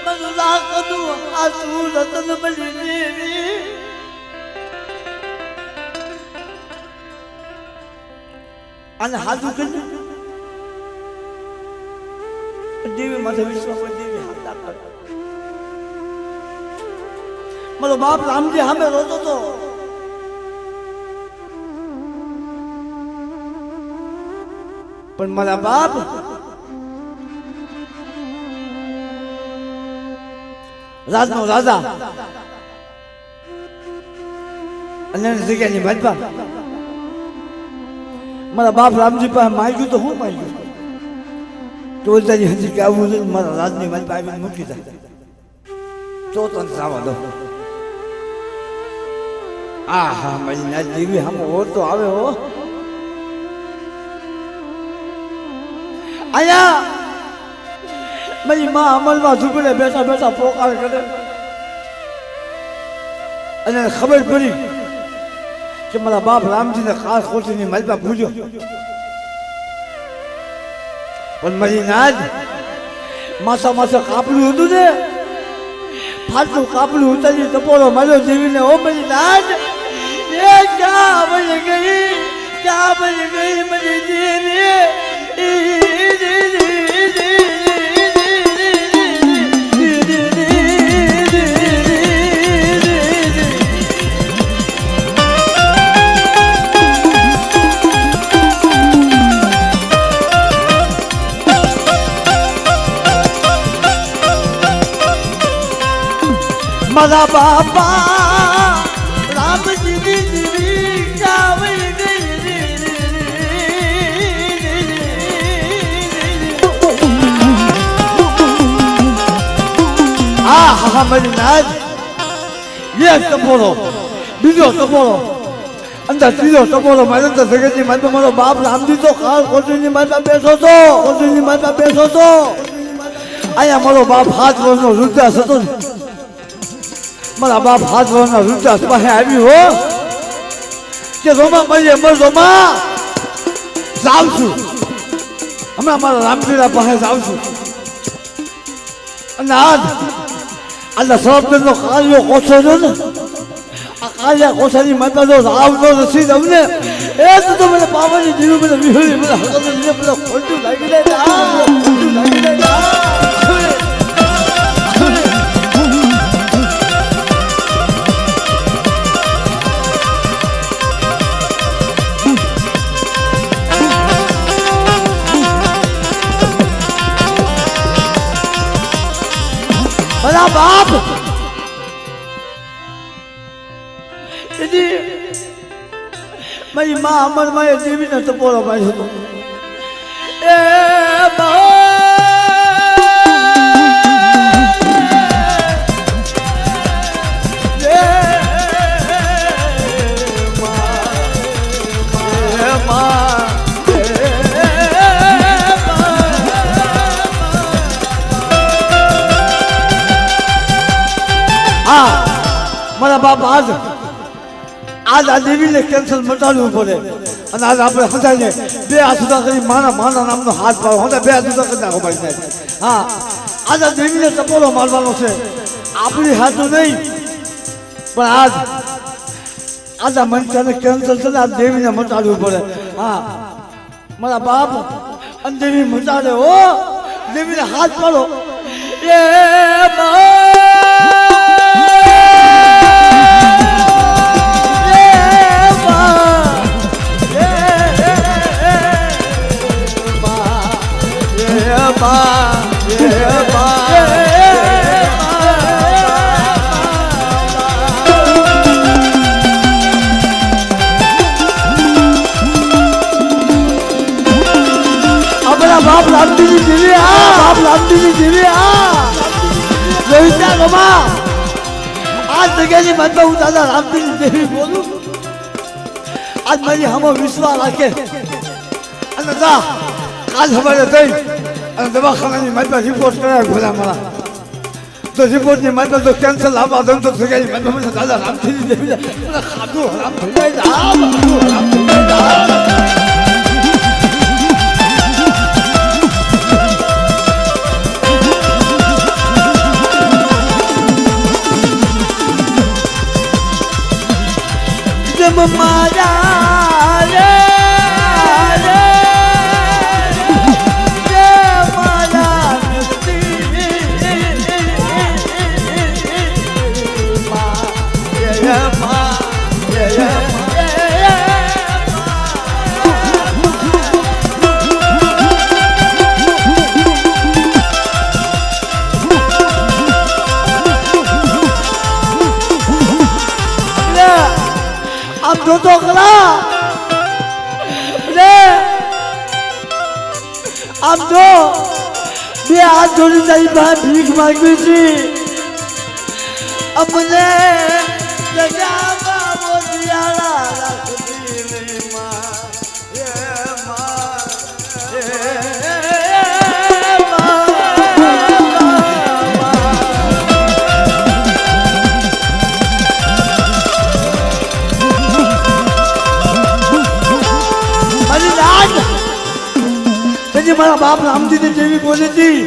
મન લાખનું આંસુ રતન મળી દેવી અને હાથું કરી દેવી માથે વિશ્વાસ દેવી હાથ કર. મારો બાપ રામજી સામે રોતો હતો. પણ મારા બાપ રાજનો રાજા અને એની જગ્યાની ભાજપા મારા બાપ રામજી પાસે માંગ્યું તો હું માંગ્યું ટોલતાની હજી કે આવું છે મારા રાજની ભાજપા આવીને મૂકી દે તો તને જવા દો આ હા મારી ના દેવી આમ ઓર તો આવે હો આયા મારી માં અમલમાં ઝૂકડે બેઠા બેઠા પોકાર કરે અને ખબર પડી કે મારા બાપ રામજીને ખાસ ખોટીની માલપા પૂજ્યો પણ મારી નાજ માસા માસા કાપડું હતું ને ફાટલું કાપડું ઉતારી ટપોરો માર્યો જેવીને ઓ મારી નાજ એ ક્યાં બની ગઈ મારી દેવી મારા બાપા રામજી દેવી ગાવી હા હા મારી નાજ યસ ટપોરો બીજો ટપોરો અંદર ત્રીજો ટપોરો મારે તો જગતની માતા મારો બાપ રામજી તો ખાસ કોટીની માતા બેઠો તો કોટીની માતા બેઠો તો અહીંયા મારો બાપ 7 વર્ષનો વૃદ્ધાસ હતો મારા બાપ 7 વર્ષના વૃદ્ધાસ પાસે આવી હો કે રોમા મળીએ રોમા જાઉં છું હમણાં મારા રામજીના પાસે જાઉં છું અને આજ સરપંચનો કાર્યો કોછો છે ને આ કાર્યા કોછાની માતા જો આવતો નથી તમને એ તો મને પાવાની જીવ મને વિહળી મને હકમને મને ખોટું લાગી જાય ખોટું લાગી જાય મારા બાપ મારી માં અમર માં દેવીને ટપોરો માર્યો હતો એ મારા બાપ આજ આ દેવીને કેન્સલ મટાડવું પડે અને આજ આપણે હજાઈને 2 હાથ સુધા કરી માના નામનો હાથ પાડો હવે 2 હાથ સુધા કરી નાખો ભાઈ હા આજ આ દેવીને ટપોરો મારવાનો છે આપણી હાથું નહીં પણ આજ આ મનસાને કેન્સલ છે ને આ દેવીને મટાડવું પડે હા મારા બાપ અને દેવી મટાડે હો દેવીને હાથ પાડો એ બાપ રામજીની દેવી બાપ રામજીની દેવી રોહિતા ગમા આ જગ્યાની માતા હું દાદા રામજીની દેવી બોલું આજ મારી હમો વિશ્વાસ રાખે અને જા કાલ સવારે થઈ અને દવાખાનાની માતા રિપોર્ટ કરાય ભલા મારા તો રિપોર્ટની માતા તો કેન્સલ આવવા દઉં તો જગ્યાની માતા મને દાદા રામજીની દેવી ખાધું હરામ થઈ જાય મારા રે મારા જોતો ખરા રે આમ જો બે હાથ જોડી તારી પાસે ભીખ માંગવી છે અમને જગામાં મોતિયાળા રાખતી રે માં મારા બાપ રામજી જેવી બોલી હતી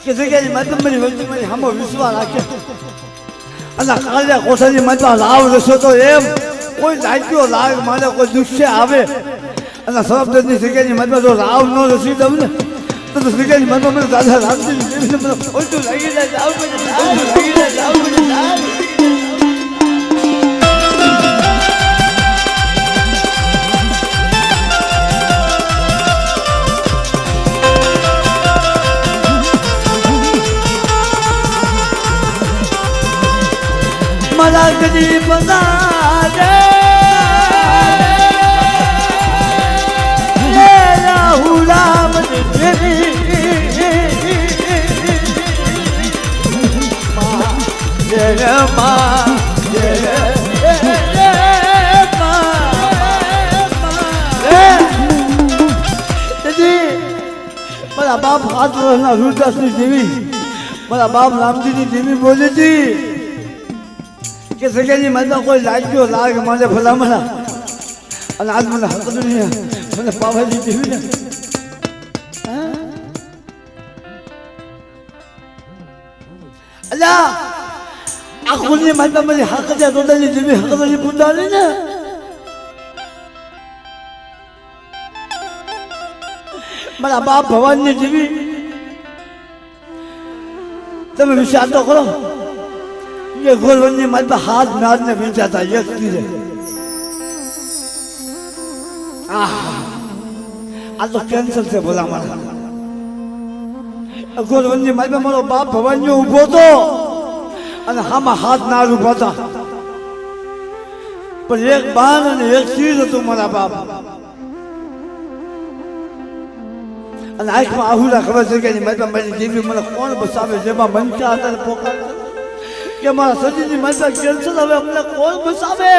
કે જગ્યાએ મારી વસ્તુ મારી સામો વિશ્વાસ રાખે અને કાળિયા કોઠાની માતા લાવ રસો તો એમ કોઈ લાગ્યો લાગ મારે કોઈ દુષ્ય આવે અને સરબદની જગ્યાની માતા જો રાવ ન રસી દઉં ને તો જગ્યાની માતા મને દાદા રામજી જેવી મને ખોટું લાગી જાય લાગી જાય મારા ગરીબ રાહુલામ મારા બાપ હાથ વર્ષના રૂદાસની જેવી મારા બાપ રામજીની જેવી બોલી હતી કે સગેની માતા કોઈ લાગ્યો લાગ મને ભલામણા અને આજ મને હકતું નહીં મને પાવાજી જેવી ને અલ્યા આ ખુલ્લી માતા મને હક છે તોડાની જેવી હકતની પૂંડાની ને મારા બાપ ભવાનની જેવી તમે વિચાર તો કરો કે ગોલવનની માતા હાથ નાદ ને વેચાતા એક કીધે આ તો કેન્સર છે બોલા મારા ગોલવનની માતા મારો બાપ ભવાની ઉભો હતો અને હામાં હાથ નાદ ઉભા હતા પણ એક બાન અને એક ચીજ હતું મારા બાપ અને આંખમાં આહુડા ખબર છે કે માતા મારી દેવી મને કોણ બસાવે જેમાં મનતા હતા ને પોકાર કે મારા સજીની માતા કેન્સર હવે અમને કોણ બસાવે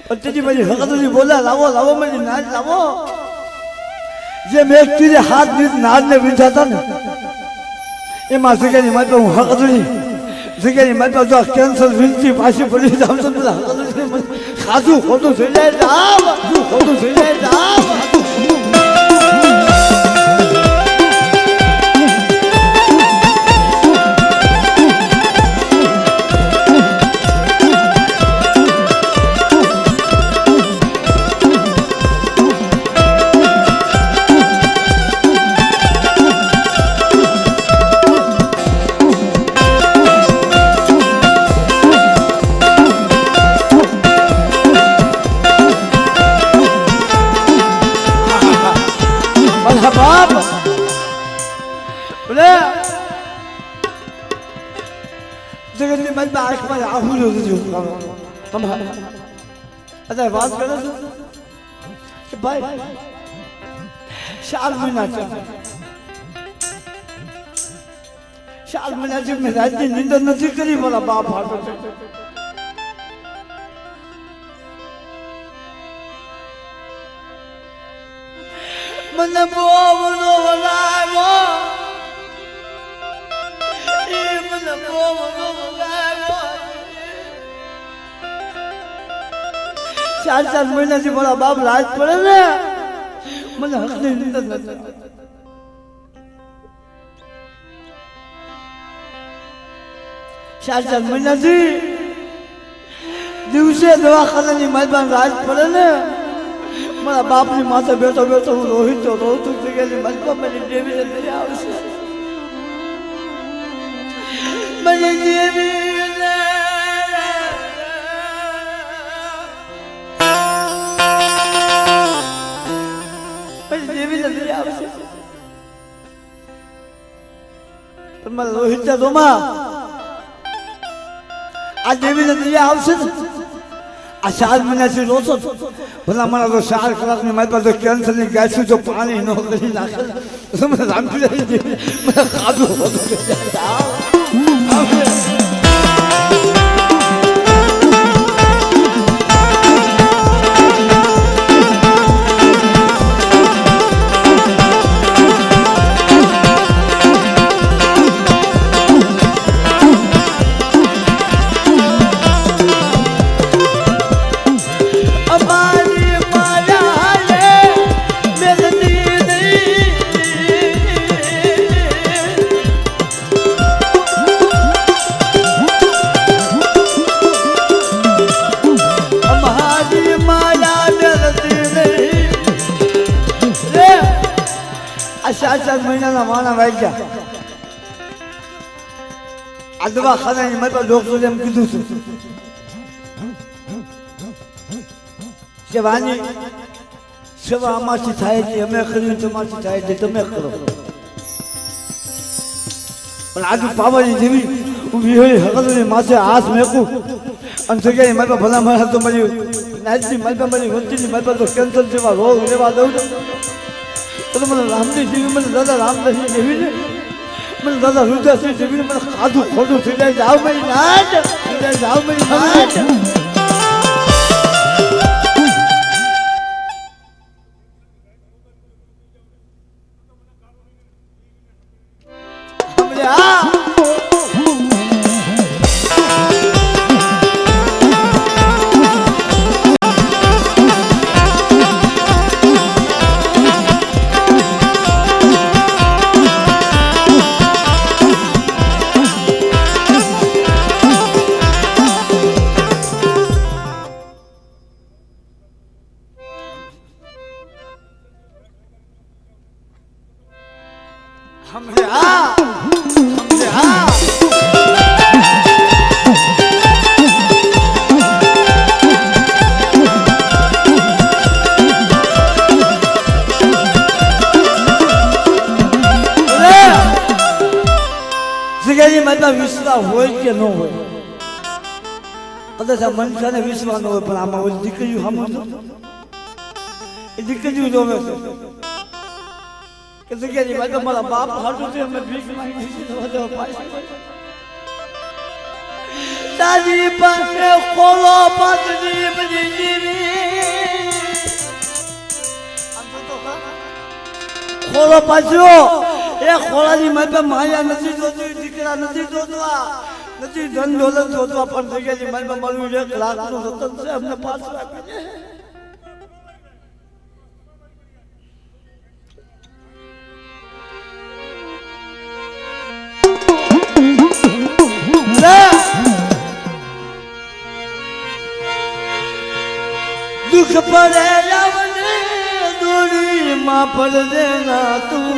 પણ તેજી મારી હકતની બોલા લાવો લાવો મારી નાદ લાવો જે મેં એક તીરે હાથ નાદ ને વિંધાતા ને એમાં જગ્યાની માતા હું હકતની જગ્યાની માતા જો કેન્સર વિંધી પાછી પડી જાવ તો પેલા હકતની ખાધું ખોટું થઈ જાય રામ ખોટું થઈ જાય રામ જગતની માતા આંખમાં આહુડો અત્યારે વાત કરે છે કે ભાઈ 4 મહિના છે 4 મહિનાથી મેં રાતની નિંદર નથી કરી મારા બાપ હાટો મને બહુ બધો વગાડ્યો મને બહુ બધો વગાડ્યો 4 મહિનાથી મારા બાપ રાજ પડે ને મને હકની નિંદર નથી 4 મહિનાથી દિવસે દવાખાનાની મેદાન રાજ પડે ને મારા બાપની માથે બેઠો બેઠો હું રોહિત રોતું જગ્યાની મલકો મને દેવીને લઈ આવશે મને દેવીને લઈ આવશે પણ મારા રોહિત રોમા આ દેવીને દયા આવશે ને આ 4 મહિનાથી રોતો ભલા મારા તો 4 કલાકની મારી પાસે કેન્સરની ગાયસું જો પાણી ન કરી નાખે તો મને રામજી મને ખાધું ચાર મહિનાના વાણા વાગ્યા આ દવાખાનાની મારી પાસે ડોક્ટરે એમ કીધું છે કે વાની સેવા અમારથી થાય છે અમે કર્યું તમારથી થાય છે તમે કરો પણ આજુ પાવાની જેવી હું વિહોળી હકલની માથે હાથ મેકું અને જગ્યાએ મારી પાસે ભલા મારા તો મારી નાચની મારી પાસે મારી વચ્ચેની મારી પાસે કેન્સર જેવા રોગ લેવા દઉં તો મને રામજી જેવી મને દાદા રામદાસી જેવી ને મને દાદા રુદ્રસિંહ જેવી મને ખાધું ખોટું થઈ જાય જાવ ભાઈ નાચ થઈ જાય જાવ ભાઈ નાચ વિશ્વાસ હોય કે ન હોય કદાચ આ મનુષ્યને વિશ્વાસ ન હોય પણ આમાં ઓલી દીકરીઓ સાંભળો એ દીકરીઓ જોવે છે કે જગ્યાની વાત મારા બાપ હાટું છે અમે ભીખ માંગી દાદી પાસે ખોલો પાતળી બધી જીવી ખોલો પાછો એ ખોળાની માથે માયા નથી જોતી દીકરા નથી જોતવા નથી ધન દોલત જોતવા પણ જગ્યાની મારી મારું 1 લાખનું રતન છે અમને પાછું આપી દે દુઃખ પડે આવને દોરી માં પડ દેના તું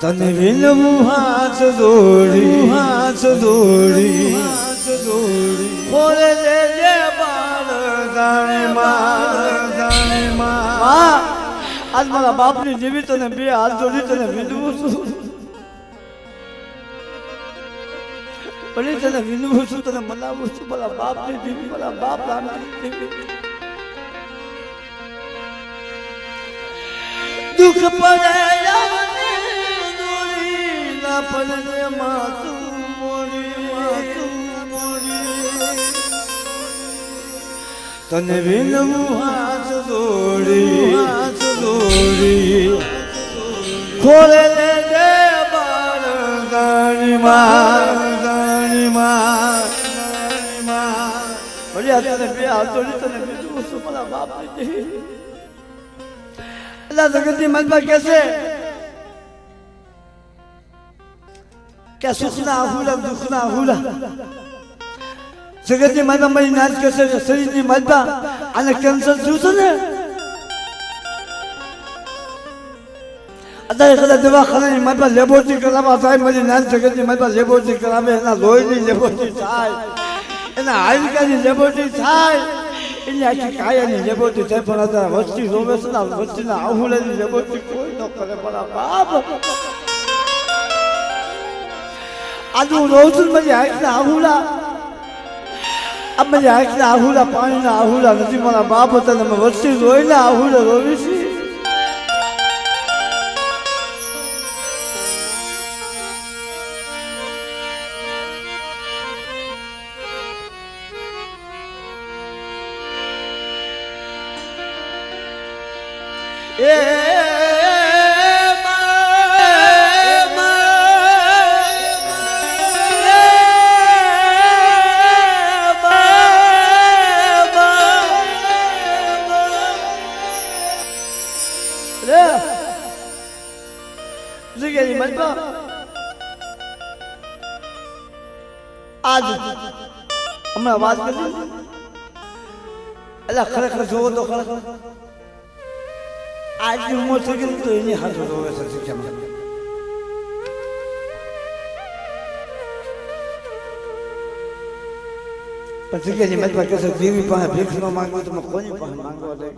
તને વિનવું હાથ દોડી ખોલે જે બાળ જાણે માં આજ મારા બાપની જેવી તને 2 હાથ જોડી તને વિનવું છું ભલે તને વિનવું છું તને મનાવું છું મારા બાપની જેવી મારા બાપ રામજી જેવી દુઃખ પડે દોરી ના પડે માતું મોડી તને વિનવું હાથ દોડી ખોલે લે જે બાળ જાણી માં ભલે તને 2 હાથ જોડી તને વિનવું છું મારા બાપની જેવી જગતની મનમાં કે છે કે સુખના આહુડા દુઃખના આહુડા જગતની મનમાં મારી નાચ કે છે શરીરની મનમાં આને કેન્સર થયું છે ને અત્યારે કદાચ દવાખાનાની મનમાં લેબોરેટરી કરાવવા થાય મારી નાચ જગતની મનમાં લેબોરેટરી કરાવે એના લોહીની લેબોરેટરી થાય એના હાડકાની લેબોરેટરી થાય એની આખી કાયાની લેબોરેટરી થાય પણ અત્યારે વસ્તી રોવે છે ને વસ્તીના આહુડાની લેબોરેટરી કોઈ ન કરે મારા બાપ आज હું રહું છું મારી આંખના આહુડા આ મારી આંખના આહુડા પાણીના આહુડા નથી મારા બાપ હતા તમે વસ્તી રોયના આહુડા રોવી છે आज हमें आवाज कर अल्लाह खरेखर જોવો તો ખરેખર आज उम्र થઈ ગઈ તો એની હાથ રોવે છે શિક્ષામાં પછી કે ની મત કે છે દેવી પાસે ભીખ ન માંગો તો કોની પાસે માંગવા દે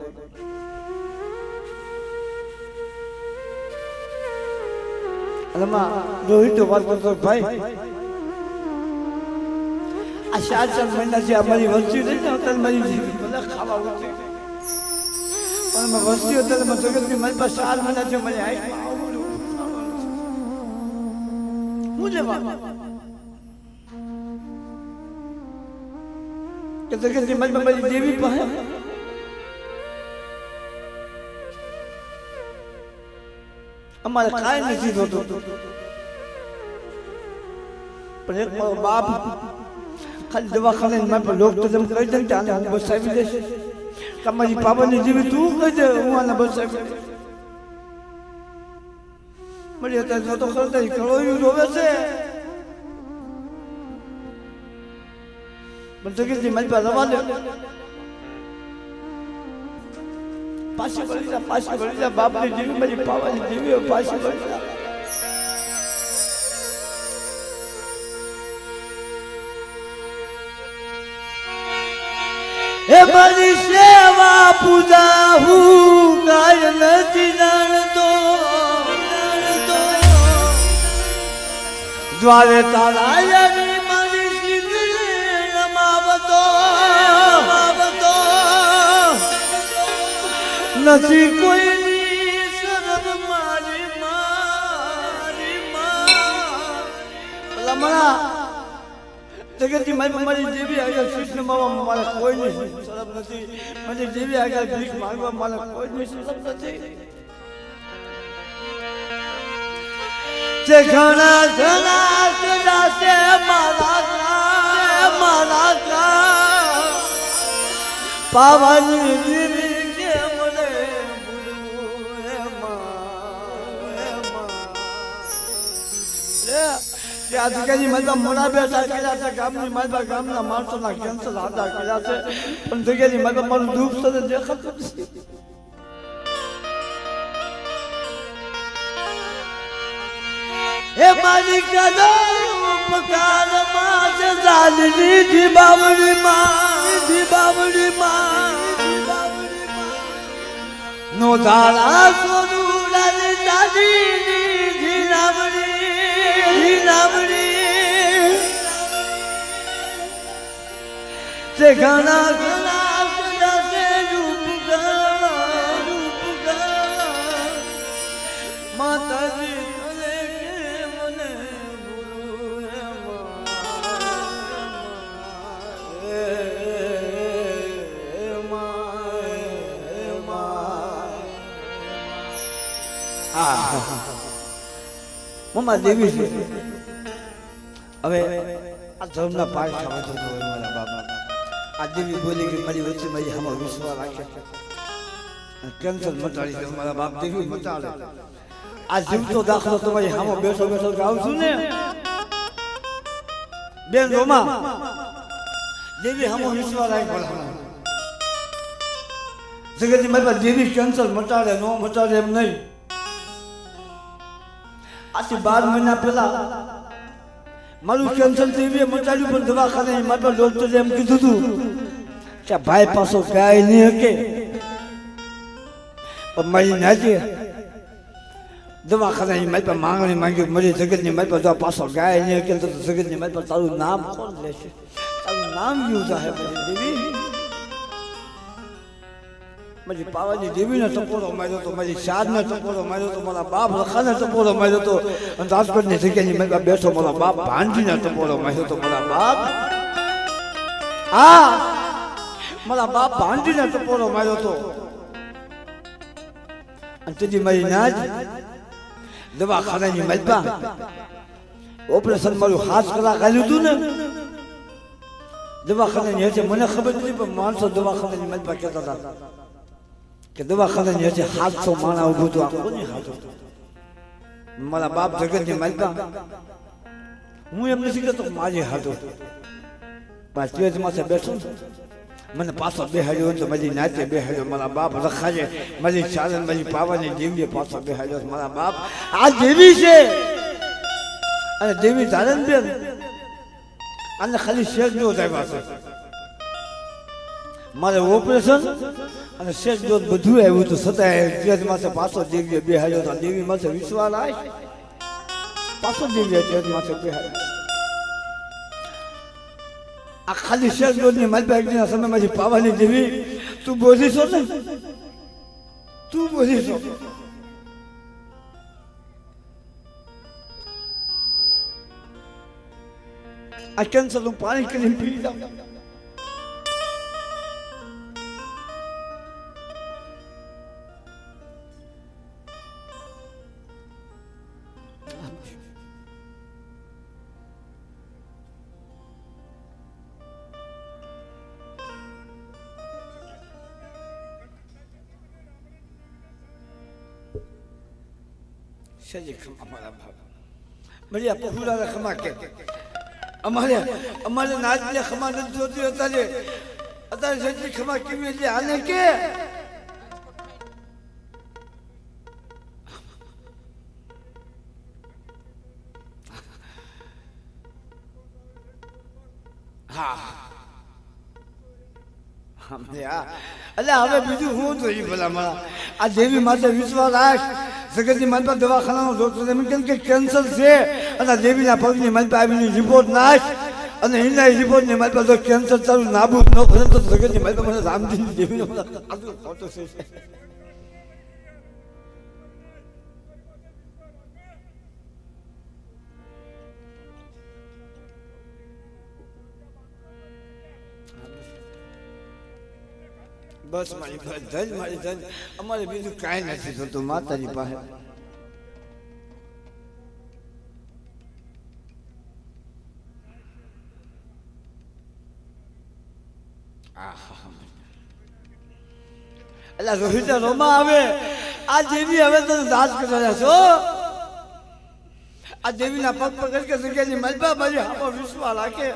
અલમા રોહિત તો વાત કરતો ભાઈ આ 4 મહિનાથી અમારી વસ્તી રહી ને હોટલ મારી ભલે ખાવા ઉઠે પણ મેં વસ્તી હોટલ માં જગતની મારી પાસે 4 મહિનાથી મને આઈ હું જવા કે જગતની મારી દેવી પાસે અમારે કાંઈ નથી થતું પણ એક મારો બાપ ખાલી દવાખાને મારા પર ડોક્ટર જેમ કહી દે કે આને હું બસાવી દઈશ તમારી પાવાની જેવી તું કહી દે હું આને બસાવી દઈશ મળી અત્યારે તો કરતા કરોયું રોવે છે પણ જગતજી મારી પાસે રવા દે પાછી વળી જા બાપની જેવી મારી પાવાની જેવી પાછી વળી જા એ મારી સેવા પૂજા હું કાય નથી જાણતો દ્વારે તારા યારી મારી શીખી રમાવતો નથી કોઈની શરમ મારી રમણા જગતજી મારી દેવી આગળ કૃષ્ણ માવા મારે કોઈની શરમ નથી મારી દેવી આગળ ભીખ માંગવા મારે કોઈની શરમ નથી જે ઘણા કદાશે મારા પાવાની દેવી અધિકારી મારા મોડા બેઠા કર્યા છે ગામની મારા ગામના માણસોના કેન્સર આદા કર્યા છે પણ જગ્યાની મારા મારું દુઃખ સાથે દેખાતું નથી હે મારી કદો ઉપકાર માં છે જાલની જી બાવડી માં નો ધારા સોનુડાની દાદીની જી નામડી તે ઘણા કદાશે રૂપ માતાજી તને કે મને મમ્મા દેવી છે હવે આ ધર્મના પાઠ ખાવા થતો હોય મારા બાપા આ દેવી બોલી કે મારી વચ્ચે મારી આમાં વિશ્વાસ રાખે કેન્સર મટાડી દે મારા બાપ દેવી મટાડે આ જીવતો દાખલો તમારી સામે બેઠો ગાવ છું ને બેન રોમા દેવી સામે વિશ્વાસ રાખે જગતજી મારી પાસે દેવી કેન્સર મટાડે નો મટાડે એમ નહીં આથી 12 મહિના પહેલા મારું કેન્સર દેવીએ મટાડ્યું પણ દવાખાને મારા ડોક્ટરે એમ કીધું હતું કે ભાઈ પાછો ગાય નહીં હકે પણ મારી નાજે દવાખાનાની મારી પાસે માંગણી માંગ્યું મરી જગતની મારી પાસે પાછો ગાય નહીં કે તો જગતની મારી પાસે તારું નામ કોણ લેશે તારું નામ ગયું સાહેબ દેવી મારી પાવાની દેવીને ટપોરો માર્યો તો મારી શાદને ટપોરો માર્યો તો મારા બાપ રખાને ટપોરો માર્યો તો અને રાજકોટની જગ્યાની મારી પાસે બેઠો મારા બાપ ભાંજીને ટપોરો માર્યો તો મારા બાપ હા મારા બાપ ભાંજીને ટપોરો માર્યો તો અને તેથી મારી નાજ દવાખાનાની મલપા ઓપરેશન મારું હાથ કલાક આવ્યું હતું ને દવાખાનાની હશે મને ખબર નથી પણ માણસો દવાખાનાની મલપા કહેતા હતા કે દવાખાનાની હશે 700 માણા ઉભું હતું આ કોની હાથ મારા બાપ જગતની મલપા હું એમ નથી કહેતો મારી હાથો પાછ સ્ટેજમાં બેઠો મને પાછો બેહાડ્યો તો મારી નાચે બેહાડ્યો મારા બાપ રખાજે મારી ચાલન મારી પાવાની દેવીએ પાછો બેહાડ્યો મારા બાપ આ દેવી છે અને દેવી ચાલન બેન આને ખાલી શેખ જો આવ્યા છે મારે ઓપરેશન અને શેખ જો બધું આવ્યું હતું છતાં સ્ટેજમાં પાછો દેવીએ બેહાડ્યો તો દેવી માથે વિશ્વાસ આવે પાછો દેવીએ સ્ટેજમાં બેહાડ્યો આ ખાલી શેખ જોડની મારી પાસે સમયમાંથી પાવાની દેવી તું બોલી છો ને તું બોલી છો આ કેન્સર નું પાણી કરીને પી જાઉં સજી ખમા મારા બાપ મરી આ પહુરા ખમા કે અમારે નાજને ખમા નથી જોતી અત્યારે સજી ખમા કેવી છે આને કે હા એટલે હવે બીજું શું જોઈએ ભલા મારા આ દેવી માથે વિશ્વાસ રાખ જગતની મારી પાસે દવાખાનાનો ડોક્ટર એમ કેમ કે કેન્સર છે અને દેવીના પગની મારી પાસે આવીને રિપોર્ટ નાખ અને એના રિપોર્ટની મારી પાસે કેન્સર તારું નાબૂદ ન કરે તો જગતની મારી પાસે મને રામજીની દેવીનો ફોટો છે બસ મારી ધન અમારે બીજું કાંઈ નથી થતું માતાજી પાસે એટલે રોહિતા રોમા આવે આ દેવી હવે તો દાસ કર્યા છો આ દેવીના પગ પકડ કે જગ્યાની મલબા મારી આમાં વિશ્વાસ રાખે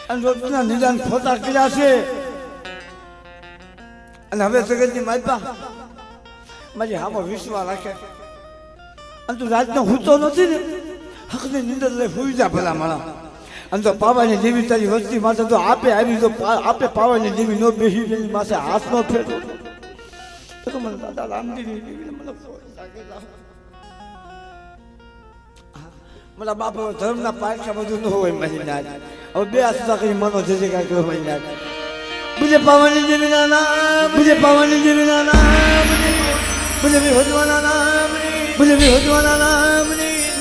અને રોજના નિદાન ખોટા કર્યા છે અને હવે જગતની માલપા મારી હામાં વિશ્વાસ રાખે અને તું રાતનો હૂતો નથી ને હકની નિંદર લઈ હુઈ જા ભલા મારા અને તો પાવાની દેવી તારી વસ્તી માટે તો આપે આવી તો આપે પાવાની દેવી નો બેસી એની પાસે હાથ નો ફેરવો તો મને દાદા રામજીની દેવીને મને મારા બાપ ધર્મના પાછા બધું ન હોય મારી નાજ હવે બે આસ્થા કરી મનો જે કાંઈ કરો મારી નાજ मुझे पावनी देवी ना नाम मुझे पावनी देवी ना नाम मुझे भी होजवाना नाम मुझे भी होजवाना नाम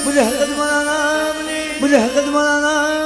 मुझे हकत माना नाम मुझे हकत माना नाम